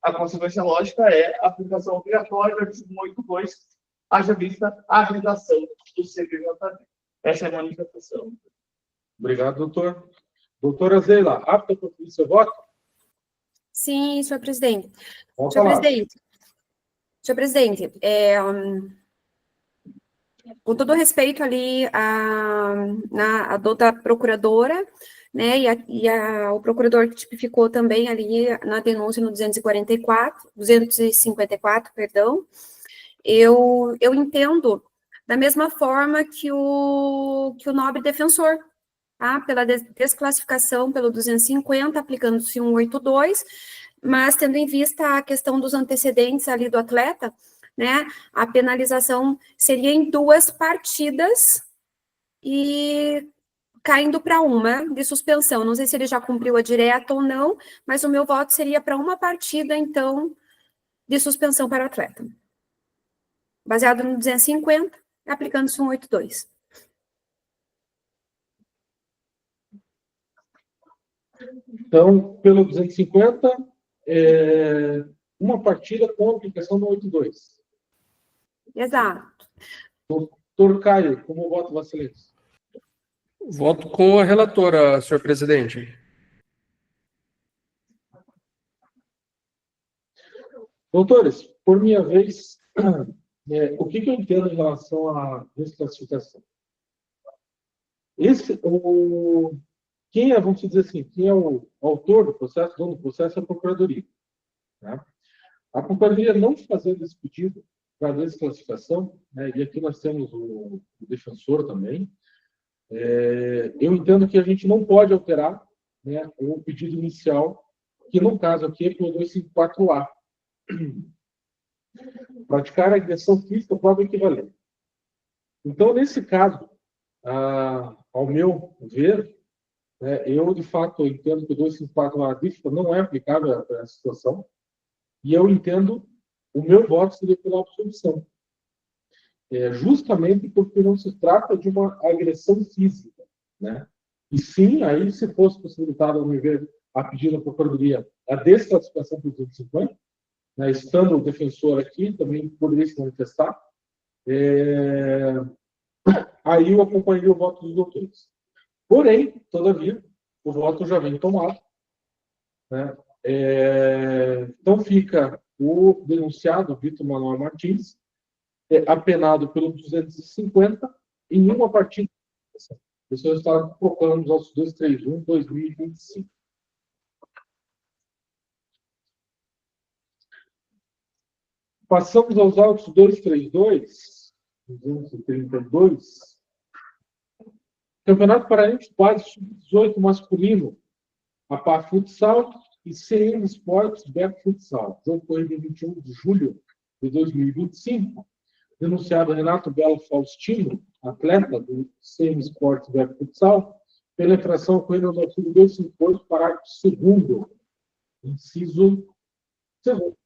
a consequência lógica é a aplicação obrigatória do artigo 182, haja vista a redação do CBJD. Essa é a manifestação. Obrigado, doutor. Doutora Zeila, apta para o seu voto? Sim, senhor presidente. Vamos Senhor falar. presidente, com todo respeito ali à doutora procuradora, né, o procurador que tipificou também ali na denúncia no 254, perdão, eu entendo da mesma forma que o nobre defensor, tá? Pela desclassificação pelo 250, aplicando-se 182, mas tendo em vista a questão dos antecedentes ali do atleta, né, a penalização seria em 2 partidas e caindo para uma de suspensão. Não sei se ele já cumpriu a direta ou não, mas o meu voto seria para uma partida, então, de suspensão para o atleta. Baseado no 250, aplicando-se 182. Então, pelo 250, uma partida com aplicação no 82. Exato. Doutor Caio, como voto, Vossa Excelência? Voto com a relatora, senhor presidente. Doutores, por minha vez, o que eu entendo em relação à desclassificação? Quem é, vamos dizer assim, quem é o autor do processo, dono do processo, é a Procuradoria. Né? A Procuradoria não fazendo esse pedido para desclassificação, né, e aqui nós temos o defensor também, eu entendo que a gente não pode alterar, né, o pedido inicial, que no caso aqui é pelo 254A. Praticar a agressão física prova equivalente. Então, nesse caso, ao meu ver, eu, de fato, entendo que o 254A não é aplicável a essa situação, e eu entendo, o meu voto seria pela absolução. Justamente porque não se trata de uma agressão física, né? E sim, aí, se fosse possibilitado, ao meu ver, a pedido da Procuradoria, a desclassificação por 250, né, estando o defensor aqui, também poderia se manifestar, aí eu acompanharia o voto dos doutores. Porém, todavia, o voto já vem tomado, né? Então fica o denunciado, Vitor Manuel Martins, apenado pelo 250 em uma partida. Esse é o resultado que procuramos aos 231/2025. Passamos aos autos 232, 232. Campeonato Paranaense Base Sub-18 masculino, APA Futsal e CM Sports Beco Futsal. Jogo corrido em 21 de julho de 2025. Denunciado Renato Belo Faustino, atleta do CM Sports Beco Futsal, pela infração ocorrida no artigo 258, parágrafo 2º, inciso 2º.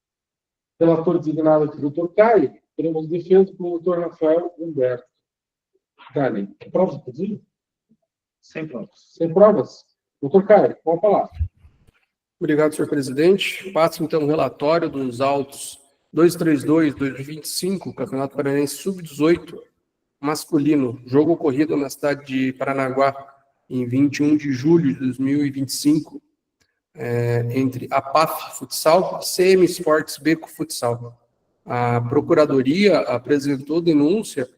Relator designado aqui, doutor Caio, teremos defesa pelo doutor Rafael Humberto. Dali, provas, inclusive? Sem provas. Sem provas? Doutor Caio, com a palavra. Obrigado, senhor presidente. Passo, então, o relatório dos autos 232-2025, Campeonato Paranaense Sub-18, masculino, jogo ocorrido na cidade de Paranaguá, em 21 de julho de 2025, entre a PAF Futsal e CM Sports Beco Futsal. A Procuradoria apresentou denúncia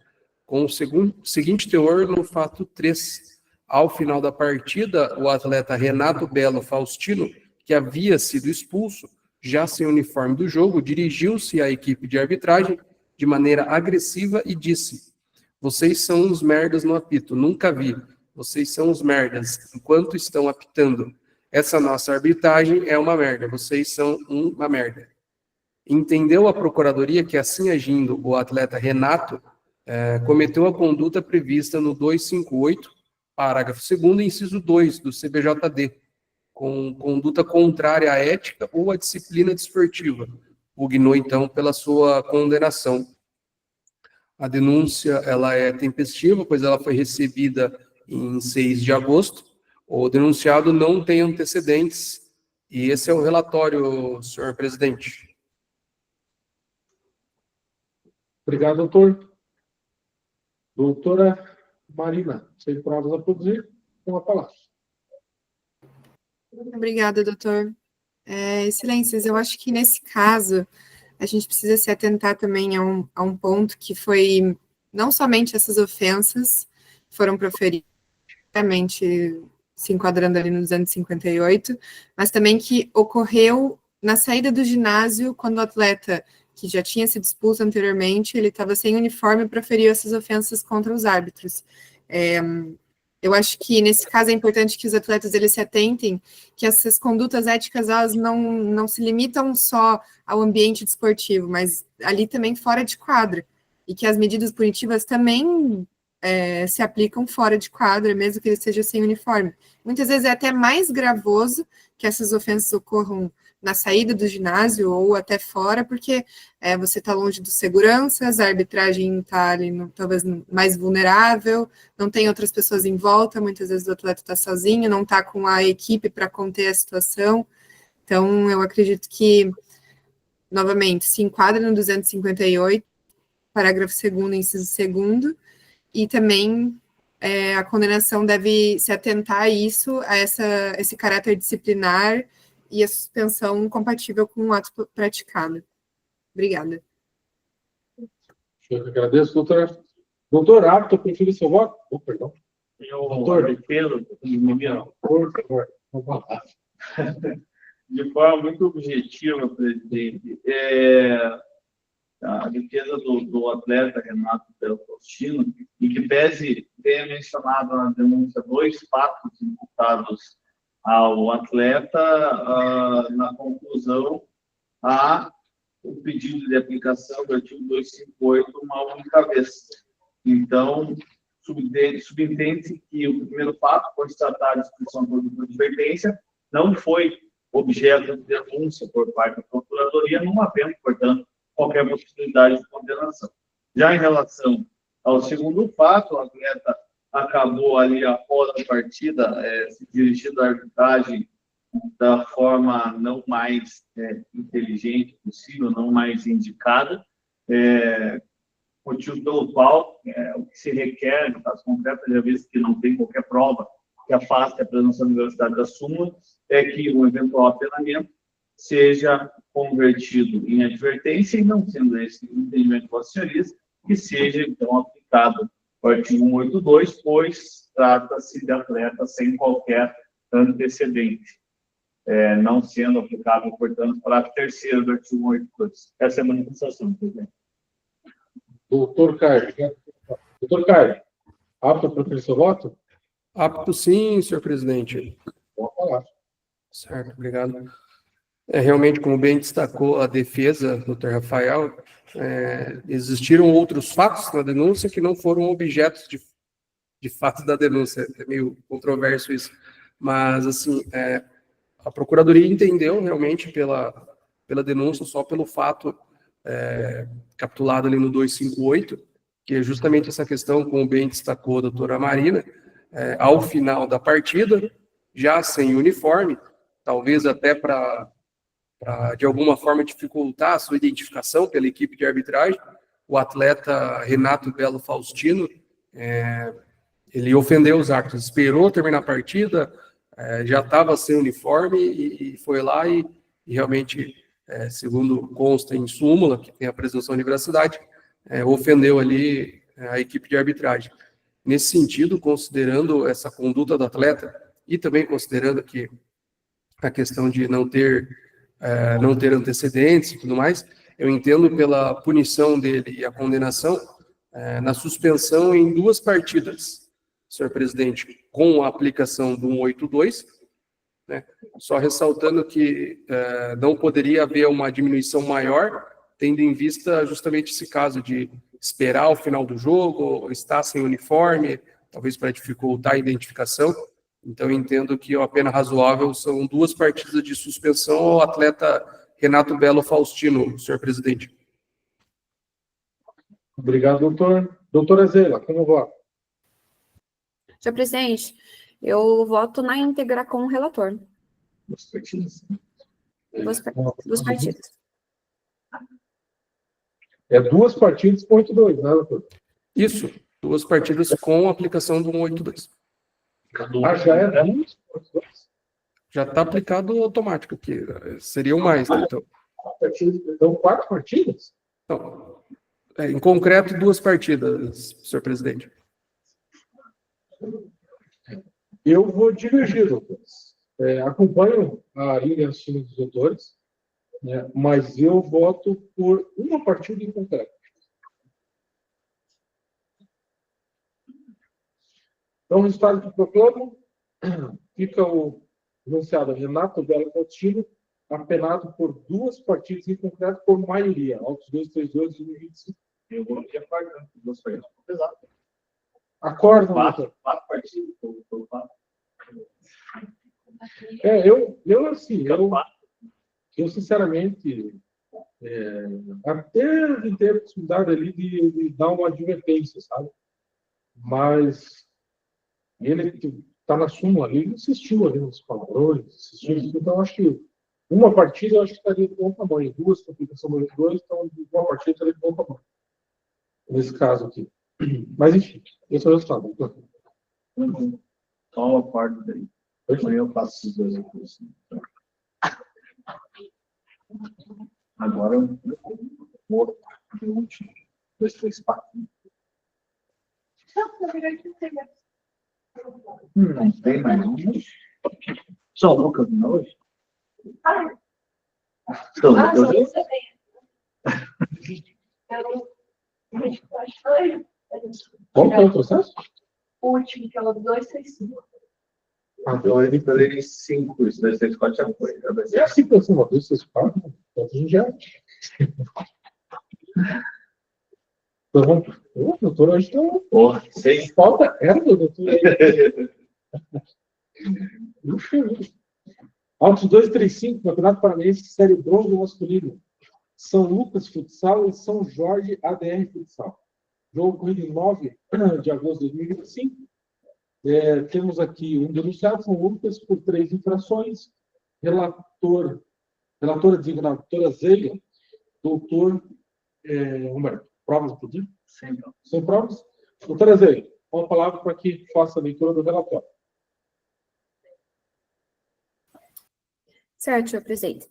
com o seguinte teor no fato 3. Ao final da partida, o atleta Renato Belo Faustino, que havia sido expulso, já sem uniforme do jogo, dirigiu-se à equipe de arbitragem de maneira agressiva e disse: "Vocês são uns merdas no apito, nunca vi. Vocês são uns merdas, enquanto estão apitando. Essa nossa arbitragem é uma merda, vocês são uma merda." Entendeu a Procuradoria que, assim agindo, o atleta Renato cometeu a conduta prevista no 258, parágrafo 2º, inciso 2 do CBJD, com conduta contrária à ética ou à disciplina desportiva. Pugnou, então, pela sua condenação. A denúncia ela é tempestiva, pois ela foi recebida em 6 de agosto. O denunciado não tem antecedentes. E esse é o relatório, senhor presidente. Obrigado, doutor. Doutora Marina, sem provas a produzir, com a palavra. Obrigada, doutor. Excelências, eu acho que nesse caso a gente precisa se atentar também a um ponto que foi não somente essas ofensas foram proferidas, realmente se enquadrando ali no 258, mas também que ocorreu na saída do ginásio, quando o atleta que já tinha sido expulso anteriormente, ele estava sem uniforme e proferiu essas ofensas contra os árbitros. Eu acho que, nesse caso, é importante que os atletas eles se atentem que essas condutas éticas elas não se limitam só ao ambiente desportivo, mas ali também fora de quadra, e que as medidas punitivas também se aplicam fora de quadra, mesmo que ele esteja sem uniforme. Muitas vezes é até mais gravoso que essas ofensas ocorram na saída do ginásio ou até fora, porque você está longe dos seguranças, a arbitragem está ali talvez mais vulnerável, não tem outras pessoas em volta, muitas vezes o atleta está sozinho, não está com a equipe para conter a situação. Então, eu acredito que, novamente, se enquadra no 258, parágrafo 2º, inciso 2º, e também a condenação deve se atentar a isso, a esse caráter disciplinar e a suspensão compatível com o ato praticado. Obrigada. Eu que agradeço, doutora. Doutor, apto, prefiro seu voto? Perdão. Doutor, defesa, Por favor. De forma muito objetiva, presidente, a defesa do atleta Renato Belo Faustino, e que pese tenha mencionado na denúncia 2 fatos imputados ao atleta, na conclusão, há o pedido de aplicação do artigo 258 uma única vez. Então, subentende-se que o primeiro fato, por se tratar de instituição de advertência, não foi objeto de denúncia por parte da Procuradoria, não havendo, portanto, qualquer possibilidade de condenação. Já em relação ao segundo fato, o atleta acabou ali após a partida se dirigindo à arbitragem da forma não mais inteligente possível, não mais indicada, motivo pelo qual o que se requer, no caso concreto, já visto que não tem qualquer prova que afaste a presunção da universidade da súmula, é que o eventual apenamento seja convertido em advertência, e não sendo esse o entendimento do senhores, que seja, então, aplicado o artigo 182, pois trata-se de atleta sem qualquer antecedente, não sendo aplicável, portanto, para a terceira do artigo 182. Essa é a manifestação, presidente. Doutor Caio. Doutor Caio, apto para preferir seu voto? Apto sim, senhor presidente. Pode falar. Certo, obrigado. Realmente, como bem destacou a defesa, doutor Rafael, existiram outros fatos na denúncia que não foram objetos de fato da denúncia. É meio controverso isso. Mas, assim, a Procuradoria entendeu realmente pela denúncia, só pelo fato capitulado ali no 258, que é justamente essa questão, como bem destacou a doutora Marina, ao final da partida, já sem uniforme, talvez até para, de alguma forma, dificultar a sua identificação pela equipe de arbitragem, o atleta Renato Belo Faustino, ele ofendeu os árbitros, esperou terminar a partida, já estava sem uniforme e foi lá e realmente, segundo consta em súmula, que tem a presunção de veracidade, ofendeu ali a equipe de arbitragem. Nesse sentido, considerando essa conduta do atleta e também considerando que a questão de não ter antecedentes e tudo mais, eu entendo pela punição dele e a condenação na suspensão em 2 partidas, senhor presidente, com a aplicação do 182, né? Só ressaltando que não poderia haver uma diminuição maior, tendo em vista justamente esse caso de esperar o final do jogo, estar sem uniforme, talvez para dificultar a identificação. Então, entendo que a pena razoável são 2 partidas de suspensão ao atleta Renato Belo Faustino, senhor presidente. Obrigado, doutor. Doutora Zela, como vota? Senhor presidente, eu voto na íntegra com o relator. 2 partidas. 2 partidas. 2 partidas com 8-2, né, doutor? Isso, 2 partidas com a aplicação do 182. Já é 2? Já está aplicado automático aqui, seriam mais, né? Então, 4 partidas? Não, em concreto, 2 partidas, senhor presidente. Eu vou divergir, doutores. Acompanho a linha de raciocínio dos doutores, né, mas eu voto por uma partida em concreto. Então, o resultado que proclamo, fica o enunciado Renato Belo Faustino, apenado por 2 partidas em concreto por maioria, autos 232 de 2025. Eu vou aqui apagar 2 partidas. Exato. Acorda, doutor. 4 partidas. Eu sinceramente, até de ter a possibilidade ali de dar uma advertência, sabe? Mas ele está na súmula ali, ele insistiu ali nos palavrões, então acho que uma partida eu acho que estaria de bom tamanho, 2 com aplicação do 2, então uma partida estaria de bom tamanho. Nesse caso aqui. Mas enfim, esse é o resultado. Só uma parte daí. Amanhã eu faço os 2 aqui. Agora eu vou no último. 2, 3, 4. Não tem mais um. Só o Lucas não hoje? Só o Lucas hoje? Qual que é o processo? O último, que é o 235. Então ele poderia 5, isso 2, 3, 4 já foi. É assim que eu sou, 2, 3, 4, então a gente já. Então, o doutor hoje está. Porra, 6. Falta do doutor aí. Autos 235, Campeonato Paranaense, Série Bronze masculino. São Lucas Futsal e São Jorge ADR Futsal. Jogo ocorrido em 9 de agosto de 2025. Temos aqui um denunciado, São Lucas, por 3 infrações. Relatora designada, doutora Zelia, doutor Humberto. Provas do pedido? Sem provas? Doutora Zelia, com a palavra para que faça a leitura do relatório. Certo, senhor presidente.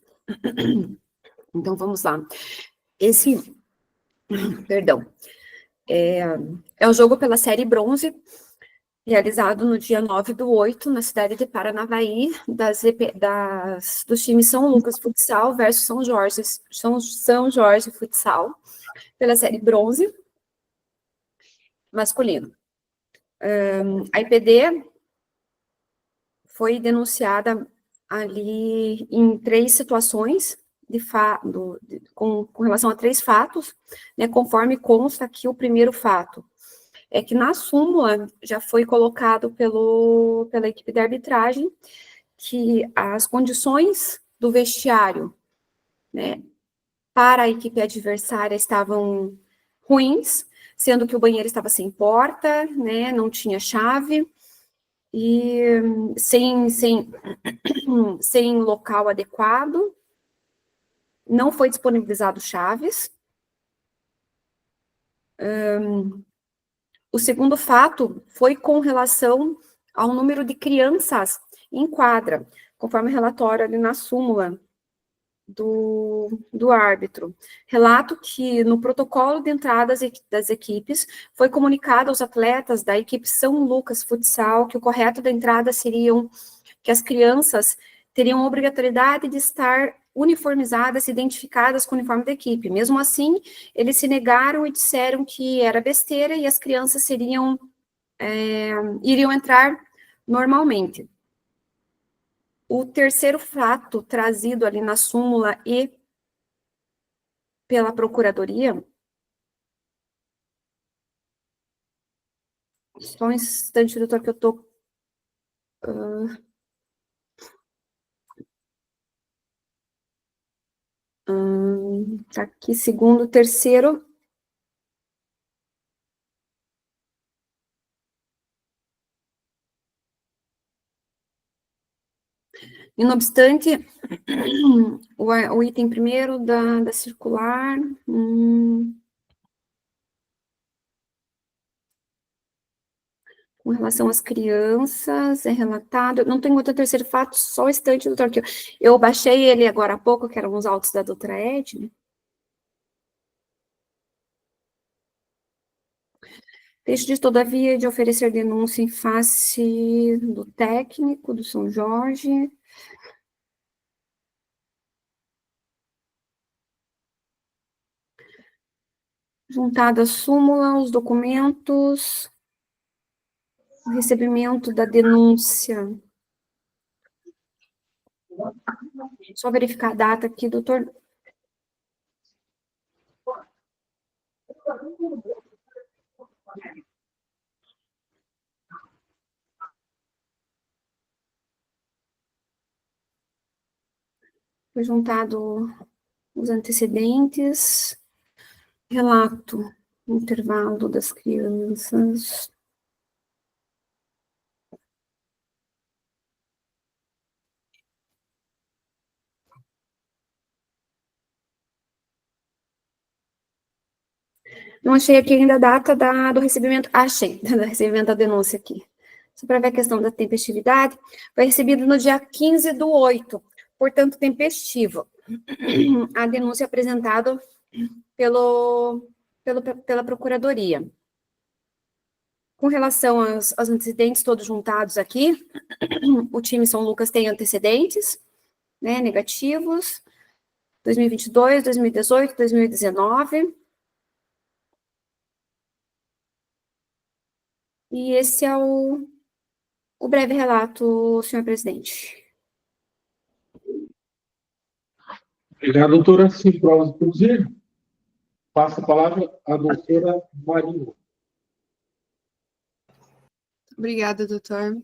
Então, vamos lá. Perdão. É o jogo pela Série Bronze, realizado no dia 9/8, na cidade de Paranavaí, dos times São Lucas Futsal versus São Jorge Futsal, pela Série Bronze masculino. A IPD foi denunciada ali em 3 situações, com relação a 3 fatos, né, conforme consta aqui o primeiro fato. É que na súmula já foi colocado pela equipe de arbitragem que as condições do vestiário, né, para a equipe adversária estavam ruins, sendo que o banheiro estava sem porta, né, não tinha chave, e sem local adequado, não foi disponibilizado chaves. O segundo fato foi com relação ao número de crianças em quadra, conforme o relatório ali na súmula do árbitro. Relato que no protocolo de entrada das equipes foi comunicado aos atletas da equipe São Lucas Futsal que o correto da entrada seriam que as crianças teriam a obrigatoriedade de estar uniformizadas, identificadas com o uniforme da equipe. Mesmo assim, eles se negaram e disseram que era besteira e as crianças iriam entrar normalmente. O terceiro fato trazido ali na súmula e pela Procuradoria, só um instante, doutor, que eu estou... Tá aqui, segundo, terceiro. E, não obstante, o item primeiro da circular... com relação às crianças, é relatado... Não tem outro terceiro fato, só o instante, doutor, que eu baixei ele agora há pouco, que eram os autos da doutora Edna. Deixo de, todavia, de oferecer denúncia em face do técnico do São Jorge. Juntada a súmula, os documentos, o recebimento da denúncia. Só verificar a data aqui, doutor. Foi juntado os antecedentes, relato, intervalo das crianças. Não achei aqui ainda a data do recebimento. Achei, do recebimento da denúncia aqui. Só para ver a questão da tempestividade. Foi recebido no dia 15/8, portanto, tempestivo. A denúncia apresentada pela Procuradoria. Com relação aos antecedentes todos juntados aqui, o time São Lucas tem antecedentes, né, negativos, 2022, 2018, 2019. E esse é o breve relato, senhor presidente. Obrigado, doutora. Sem provas de produzir, passo a palavra à doutora Marinho. Obrigada, doutor.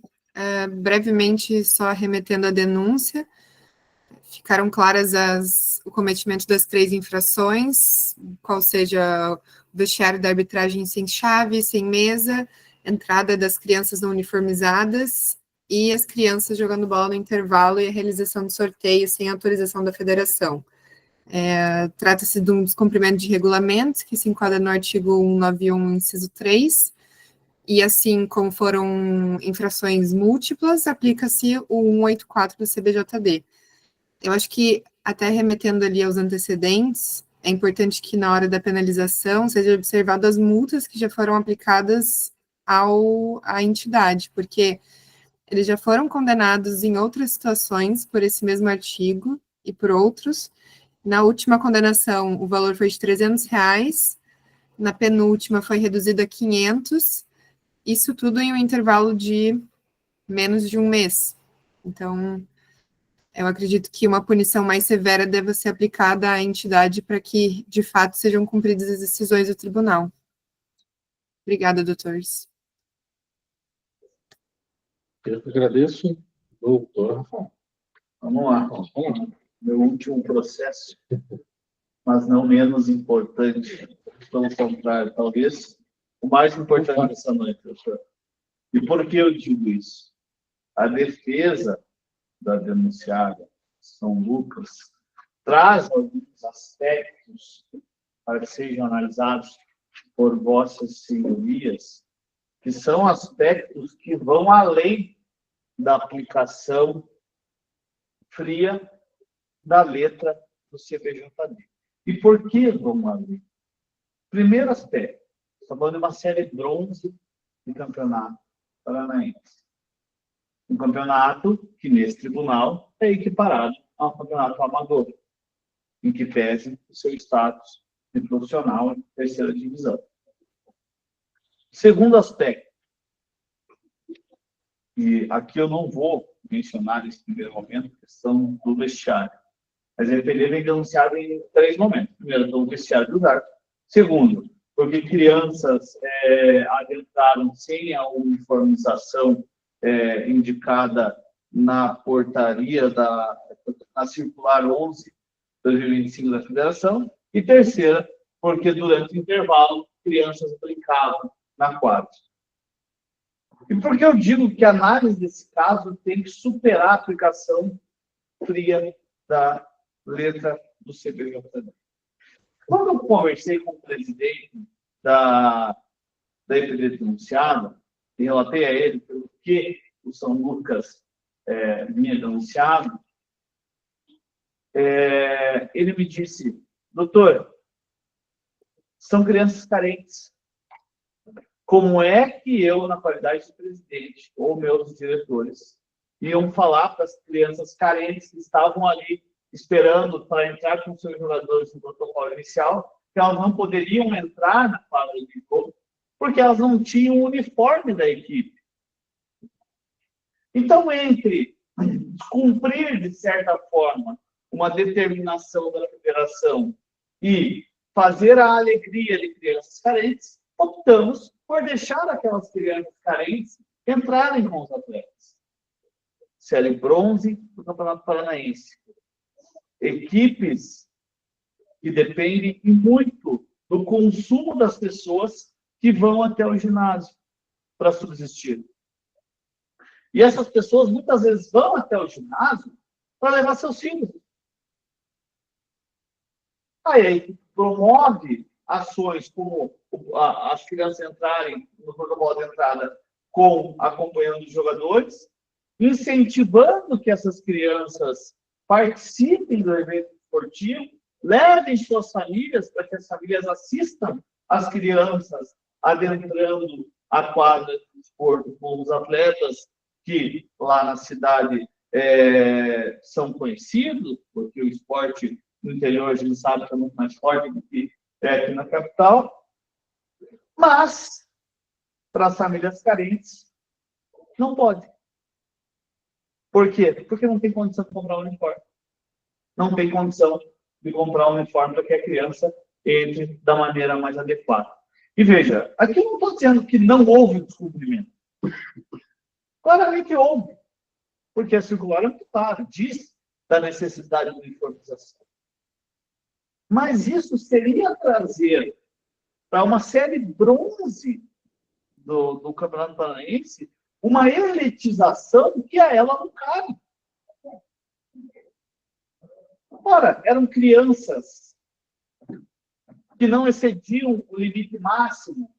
Brevemente, só remetendo à denúncia, ficaram claras o cometimento das 3 infrações, qual seja o vestiário da arbitragem sem chave, sem mesa, entrada das crianças não uniformizadas e as crianças jogando bola no intervalo e a realização de sorteio sem autorização da federação. Trata-se de um descumprimento de regulamentos que se enquadra no artigo 191, inciso 3, e assim como foram infrações múltiplas, aplica-se o 184 do CBJD. Eu acho que, até remetendo ali aos antecedentes, é importante que na hora da penalização seja observado as multas que já foram aplicadas à entidade, porque eles já foram condenados em outras situações por esse mesmo artigo e por outros. Na última condenação, o valor foi de R$300, na penúltima foi reduzido a 500, isso tudo em um intervalo de menos de um mês. Então, eu acredito que uma punição mais severa deva ser aplicada à entidade para que, de fato, sejam cumpridas as decisões do tribunal. Obrigada, doutores. Eu que agradeço, doutor Rafael. Vamos lá. Meu último processo, mas não menos importante, pelo contrário, talvez o mais importante dessa noite, professor. E por que eu digo isso? A defesa da denunciada, São Lucas, traz alguns aspectos para que sejam analisados por vossas senhorias, que são aspectos que vão além da aplicação fria da letra do CBJD. E por que vão além? Primeiro aspecto, estamos falando de uma série bronze de campeonato paranaense. Um campeonato que, nesse tribunal, é equiparado a um campeonato amador, em que pese o seu status de profissional em terceira divisão. Segundo aspecto, e aqui eu não vou mencionar nesse primeiro momento a questão do vestiário, mas ele vem denunciado em 3 momentos. Primeiro, pelo vestiário do árbitros. Segundo, porque crianças adentraram sem a uniformização indicada na portaria na circular 11/2025 da Federação. E terceira, porque durante o intervalo, crianças brincavam na quadra. E por que eu digo que a análise desse caso tem que superar a aplicação fria da letra do CBJD? Quando eu conversei com o presidente da EPD denunciada, e relatei a ele pelo que o São Lucas vinha denunciado, ele me disse: doutor, são crianças carentes. Como é que eu, na qualidade de presidente, ou meus diretores, iam falar para as crianças carentes que estavam ali esperando para entrar com seus jogadores no protocolo inicial, que elas não poderiam entrar na quadra de jogo, porque elas não tinham o uniforme da equipe? Então, entre cumprir, de certa forma, uma determinação da federação e fazer a alegria de crianças carentes, optamos por deixar aquelas crianças carentes entrarem com os atletas. Série bronze do Campeonato Paranaense. Equipes que dependem muito do consumo das pessoas que vão até o ginásio para subsistir. E essas pessoas muitas vezes vão até o ginásio para levar seus filhos. Aí a equipe promove ações como as crianças entrarem no protocolo de entrada acompanhando os jogadores, incentivando que essas crianças participem do evento esportivo, levem suas famílias para que as famílias assistam as crianças adentrando a quadra de esporte com os atletas que lá na cidade são conhecidos, porque o esporte no interior a gente sabe que é muito mais forte do que aqui na capital, mas para as famílias carentes não pode. Por quê? Porque não tem condição de comprar um uniforme. Não tem condição de comprar um uniforme para que a criança entre da maneira mais adequada. E veja, aqui eu não estou dizendo que não houve descumprimento. Claramente houve, porque a circular é muito clara, diz da necessidade de uniformização. Mas isso seria trazer para uma série bronze do Campeonato Paranaense uma elitização que a ela não cabe. Ora, eram crianças que não excediam o limite máximo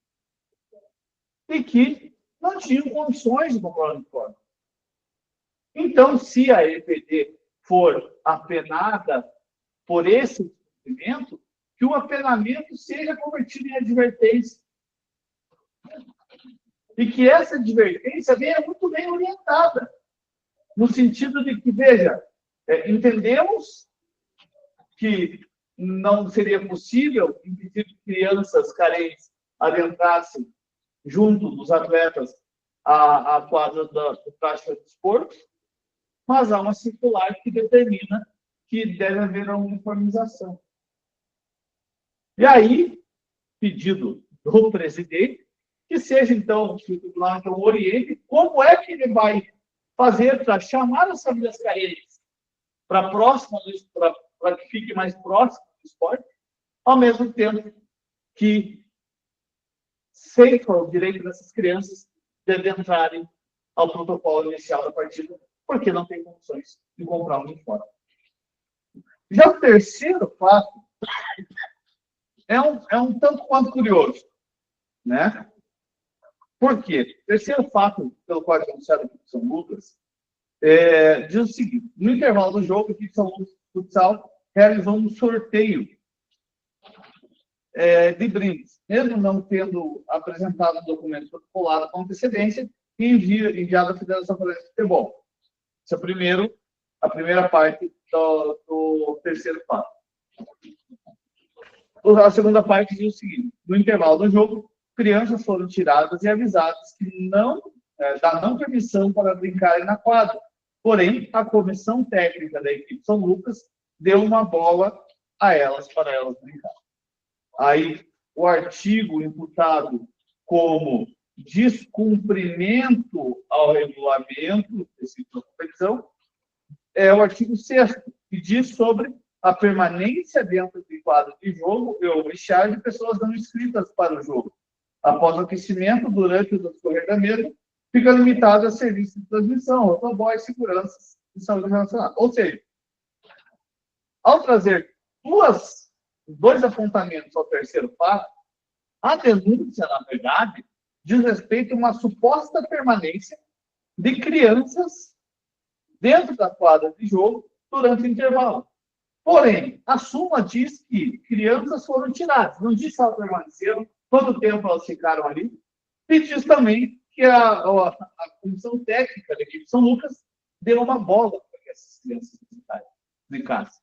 e que não tinham condições de comprar uniforme. Então, se a EPD for apenada por esse descumprimento, que o apenamento seja convertido em advertência. E que essa advertência venha muito bem orientada, no sentido de que, veja, entendemos que não seria possível impedir que crianças carentes adentrassem junto dos atletas a quadra do prática de esporte, mas há uma circular que determina que deve haver uma uniformização. E aí, pedido do presidente, que seja, então, que o tribunal então, oriente como é que ele vai fazer para chamar as famílias carentes para próxima, para que fique mais próximo do esporte, ao mesmo tempo que ceifa o direito dessas crianças de adentrarem ao protocolo inicial da partida, porque não tem condições de comprar um uniforme. Já o terceiro fato é um tanto quanto curioso, né? Por quê? O terceiro fato pelo qual é anunciado aqui em São Lucas diz o seguinte: no intervalo do jogo, a equipe de São Lucas Futsal realizou um sorteio de brindes, mesmo não tendo apresentado o documento protocolado com antecedência e enviado à Federação Brasileira de Futebol. Essa é a primeira parte do terceiro fato. A segunda parte diz o seguinte: no intervalo do jogo, crianças foram tiradas e avisadas que da não permissão para brincarem na quadra. Porém, a comissão técnica da equipe São Lucas deu uma bola a elas para elas brincarem. Aí, o artigo imputado como descumprimento ao regulamento desse competição é o artigo 6º, que diz sobre a permanência dentro de quadro de jogo e o vestiário de pessoas não inscritas para o jogo. Após o aquecimento, durante o transcorrer da mesa, fica limitado a serviço de transmissão, motoboy, seguranças e saúde nacional. Ou seja, ao trazer dois apontamentos ao terceiro fato, a denúncia, na verdade, diz respeito a uma suposta permanência de crianças dentro da quadra de jogo durante o intervalo. Porém, a súmula diz que crianças foram tiradas. Não diz se elas permaneceram, quanto tempo elas ficaram ali. E diz também que a comissão técnica da equipe São Lucas deu uma bola para que essas crianças brincassem.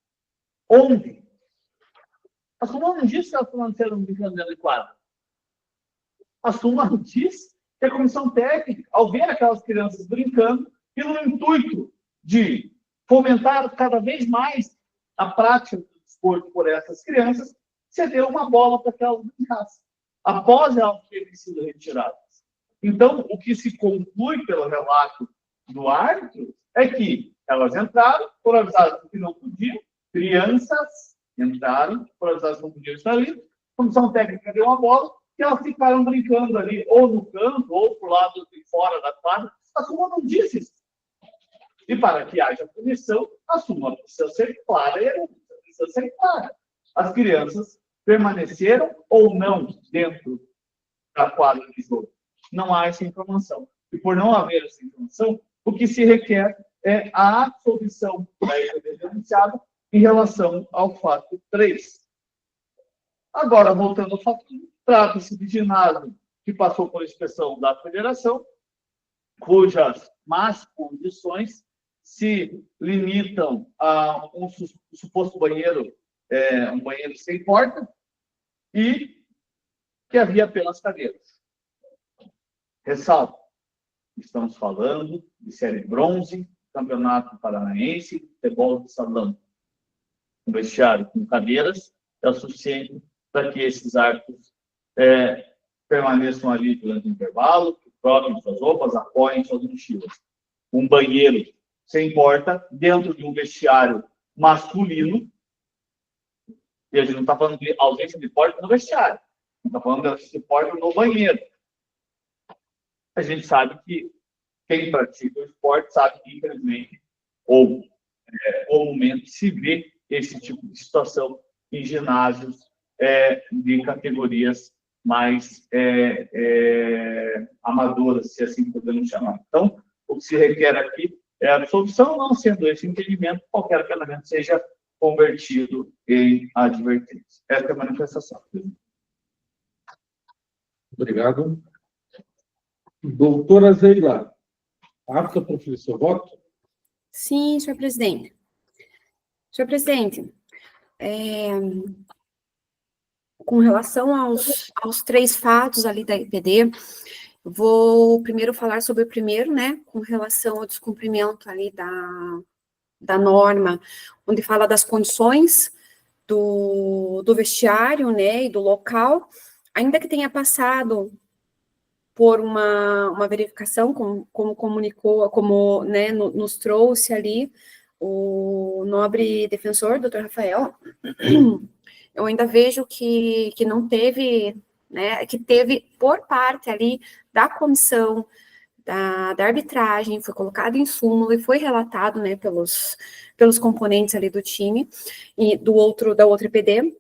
Onde? A súmula não diz que elas permaneceram brincando dentro de quadra. A súmula diz que a comissão técnica, ao ver aquelas crianças brincando, e no intuito de fomentar cada vez mais a prática do desporto por essas crianças, cedeu uma bola para que elas brincassem, após elas terem sido retiradas. Então, o que se conclui pelo relato do árbitro é que elas entraram, foram avisadas que não podiam, crianças entraram, foram avisadas que não podiam estar ali, a comissão técnica deu uma bola, e elas ficaram brincando ali, ou no canto, ou pro lado de fora da quadra. A súmula não diz isso. E para que haja punição, a súmula precisa ser clara e a punição precisa ser clara. As crianças permaneceram ou não dentro da quadra de jogo. Não há essa informação. E por não haver essa informação, o que se requer é a absolvição da denunciada em relação ao fato 3. Agora, voltando ao fato 1, trata-se de ginásio que passou por inspeção da federação, cujas más condições se limitam a um suposto banheiro, um banheiro sem porta, e que havia apenas cadeiras. Ressalto, estamos falando de série bronze, campeonato paranaense, futebol de salão. Um vestiário com cadeiras é o suficiente para que esses árbitros permaneçam ali durante o intervalo, troquem suas roupas, apoiem suas mochilas. Um banheiro sem porta, dentro de um vestiário masculino, e a gente não está falando de ausência de porta no vestiário, não está falando de ausência de porta no banheiro. A gente sabe que quem pratica o esporte sabe que, infelizmente, ou comumente se vê esse tipo de situação em ginásios de categorias mais amadoras, se assim podemos chamar. Então, o que se requer aqui é a absolvição, não sendo esse entendimento, qualquer apelamento seja convertido em advertência. Essa é a manifestação. Obrigado. Doutora Zeila, apta para o seu voto? Sim, senhor presidente. Senhor presidente, com relação aos 3 fatos ali da EPD, Vou primeiro falar sobre o primeiro, né, com relação ao descumprimento ali da norma, onde fala das condições do vestiário, né, e do local, ainda que tenha passado por uma verificação, como comunicou, como, né, nos trouxe ali o nobre defensor, doutor Rafael, eu ainda vejo que não teve, né, que teve por parte ali da comissão da arbitragem, foi colocado em súmula e foi relatado, né, pelos componentes ali do time e da outra EPD.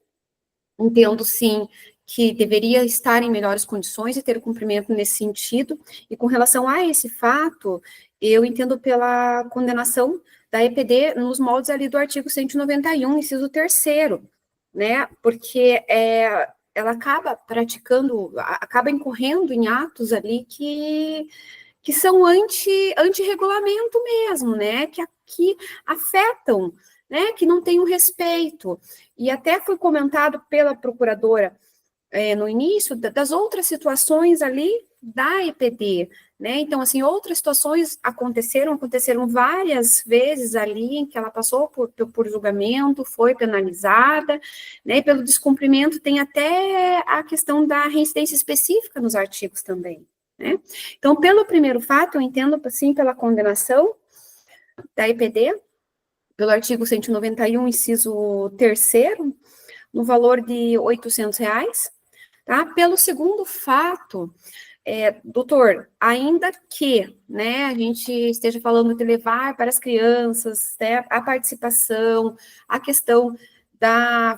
Entendo, sim, que deveria estar em melhores condições e ter o cumprimento nesse sentido. E com relação a esse fato, eu entendo pela condenação da EPD nos moldes ali do artigo 191, inciso 3º, né, porque ela acaba incorrendo em atos ali que são anti-regulamento mesmo, né, que afetam, né, que não tem um respeito. E até foi comentado pela procuradora no início das outras situações ali da EPD, né, então, assim, outras situações aconteceram várias vezes ali em que ela passou por julgamento, foi penalizada, né, e pelo descumprimento tem até a questão da reincidência específica nos artigos também, né. Então, pelo primeiro fato, eu entendo, assim, pela condenação da EPD, pelo artigo 191, inciso 3º, no valor de R$800, tá? Pelo segundo fato, doutor, ainda que, né, a gente esteja falando de levar para as crianças, né, a participação, a questão da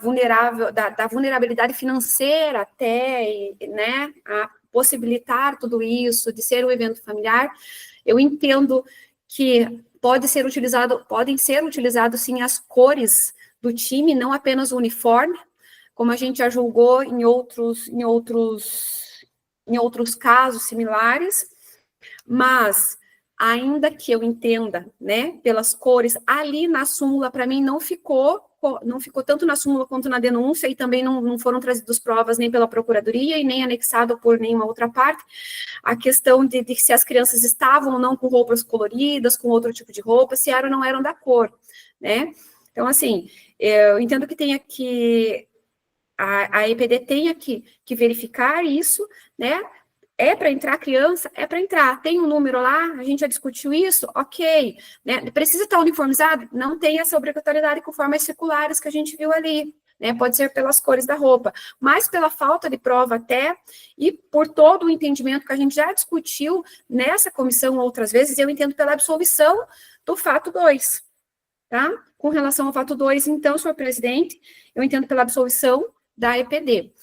vulnerabilidade financeira até, né, a possibilitar tudo isso, de ser um evento familiar, eu entendo que podem ser utilizados, sim, as cores do time, não apenas o uniforme, como a gente já julgou em outros casos similares, mas ainda que eu entenda, né, pelas cores, ali na súmula, para mim, não ficou tanto na súmula quanto na denúncia, e também não foram trazidas provas nem pela Procuradoria e nem anexado por nenhuma outra parte, a questão de se as crianças estavam ou não com roupas coloridas, com outro tipo de roupa, se eram ou não eram da cor, né? Então, assim, eu entendo que a EPD tenha que verificar isso, né? É para entrar criança? É para entrar. Tem um número lá? A gente já discutiu isso? Ok. Né? Precisa estar uniformizado? Não tem essa obrigatoriedade com formas circulares que a gente viu ali. Né? Pode ser pelas cores da roupa. Mas pela falta de prova até, e por todo o entendimento que a gente já discutiu nessa comissão outras vezes, eu entendo pela absolvição do fato 2. Tá? Com relação ao fato 2, então, senhor presidente, eu entendo pela absolvição da EPD.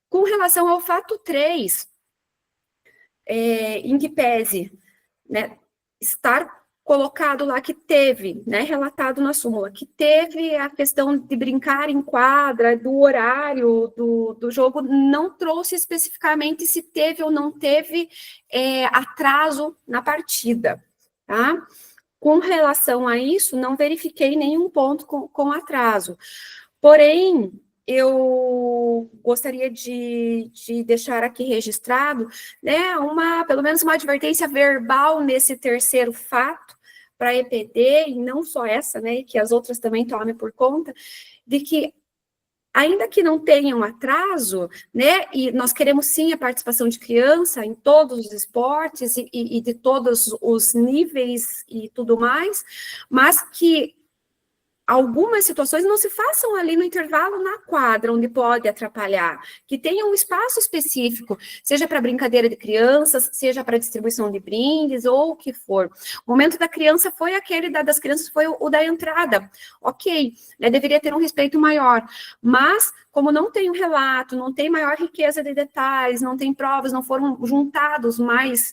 Com relação ao fato 3, em que pese, né, estar colocado lá que teve, né, relatado na súmula, que teve a questão de brincar em quadra, do horário do jogo, não trouxe especificamente se teve ou não teve atraso na partida, tá? Com relação a isso, não verifiquei nenhum ponto com atraso. Porém, eu gostaria de deixar aqui registrado, né, pelo menos uma advertência verbal nesse terceiro fato para a EPD, e não só essa, né, que as outras também tomem por conta, de que, ainda que não tenham atraso, né, e nós queremos sim a participação de criança em todos os esportes e de todos os níveis e tudo mais, mas que algumas situações não se façam ali no intervalo na quadra, onde pode atrapalhar, que tenha um espaço específico, seja para brincadeira de crianças, seja para distribuição de brindes, ou o que for. O momento da criança foi das crianças foi o da entrada, ok, né, deveria ter um respeito maior, mas como não tem um relato, não tem maior riqueza de detalhes, não tem provas, não foram juntados mais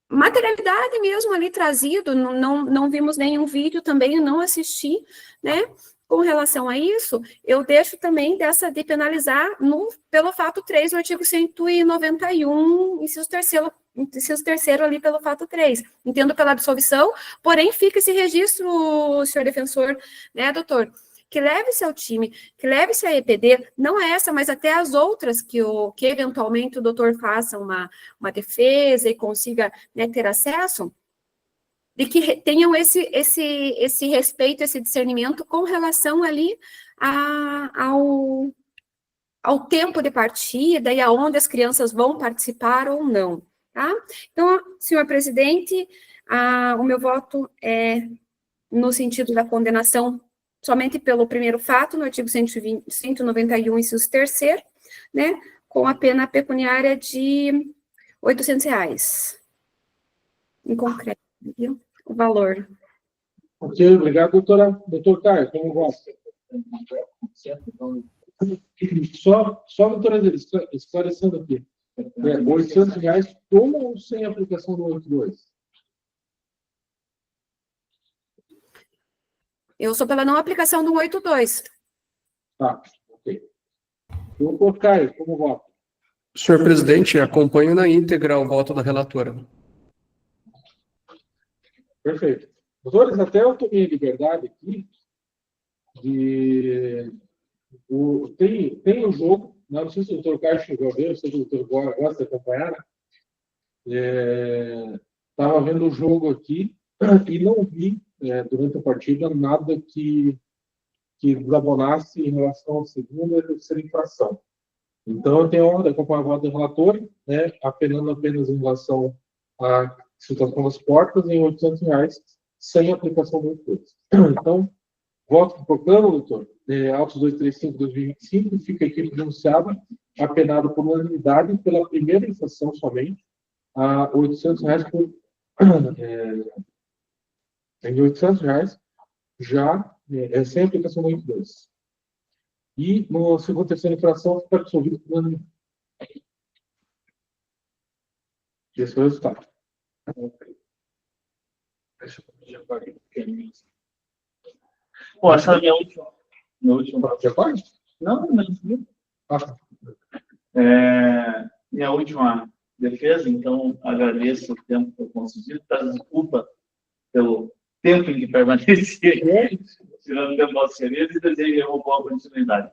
materialidade mesmo ali trazido, não vimos nenhum vídeo também, não assisti, né? Com relação a isso, eu deixo também de penalizar pelo fato 3 do artigo 191, inciso terceiro ali pelo fato 3. Entendo pela absolvição, porém fica esse registro, senhor defensor, né, doutor? que leve seu time, que leve se a EPD, não é essa, mas até as outras que eventualmente o doutor faça uma defesa e consiga, né, ter acesso, de que tenham esse respeito, esse discernimento com relação ali ao tempo de partida e aonde as crianças vão participar ou não, tá? Então, senhor presidente, o meu voto é no sentido da condenação somente pelo primeiro fato, no artigo 191, inciso 3º, né, com a pena pecuniária de R$ 800, em concreto, viu? O valor. Ok, obrigado, doutora. Doutor Caio, como gosta? Só doutora, esclarecendo aqui. R$ 800 com ou sem aplicação do 82? Eu sou pela não aplicação do 182. Tá, ok. Doutor Caio, como vota? Senhor presidente, acompanho na íntegra o voto da relatora. Perfeito. Doutores, até eu tomei a liberdade aqui de... Tem o jogo, não sei se o doutor Caio chegou a ver, não sei se o doutor gosta de acompanhar, né? Estava vendo o jogo aqui e não vi, durante a partida, nada que desabonasse em relação à segunda e terceira infração. Então, eu tenho a honra de acompanhar o voto do relator, né, apelando apenas em relação à situação das portas em R$ 800, sem aplicação do recurso. Então, voto por proclama, doutor, autos 235/2025, fica aqui denunciada, apenado por unanimidade pela primeira infração somente, a R$ 800 por... em R$ 800, já sem aplicação do 82. E, no segundo e terceira infração, fica absolvido por unanimidade. Esse foi o resultado. Deixa eu ver aqui. Pô, essa é a minha última. Já pode? Não. Ah, Minha última defesa, então agradeço o tempo que eu consegui, peço desculpa pelo tempo em que permaneci tirando o tempo nosso querido e desejo uma boa continuidade.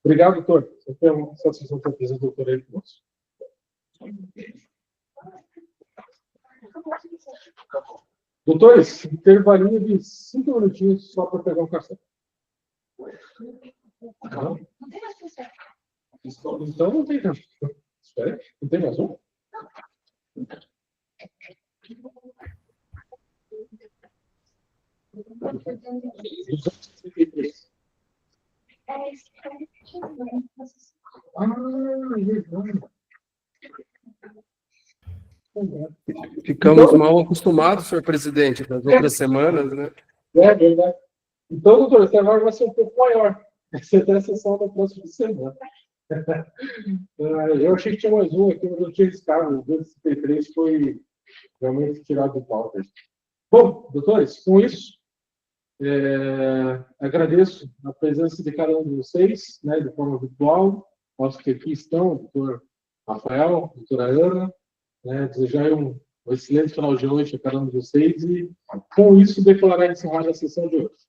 obrigado, doutor. Sempre é uma satisfação ter a presença do doutor aí conosco. Doutores, intervalinho de 5 minutinhos só para pegar um café. Não? Então não tem tempo. Espera aí, não tem mais um? Ficamos mal acostumados, senhor presidente, das outras semanas, né? É verdade. Então, doutor, esse agora vai ser um pouco maior. Você tem a sessão da próxima semana. Eu achei que tinha mais um aqui, mas eu tinha riscado. O 233 foi realmente tirado do pauta. Bom, doutores, com isso, agradeço a presença de cada um de vocês, né, de forma virtual, aos que aqui estão, o doutor Rafael, a doutora Ana, né, desejar um excelente final de noite a cada um de vocês e, com isso, declarar encerrada a sessão de hoje.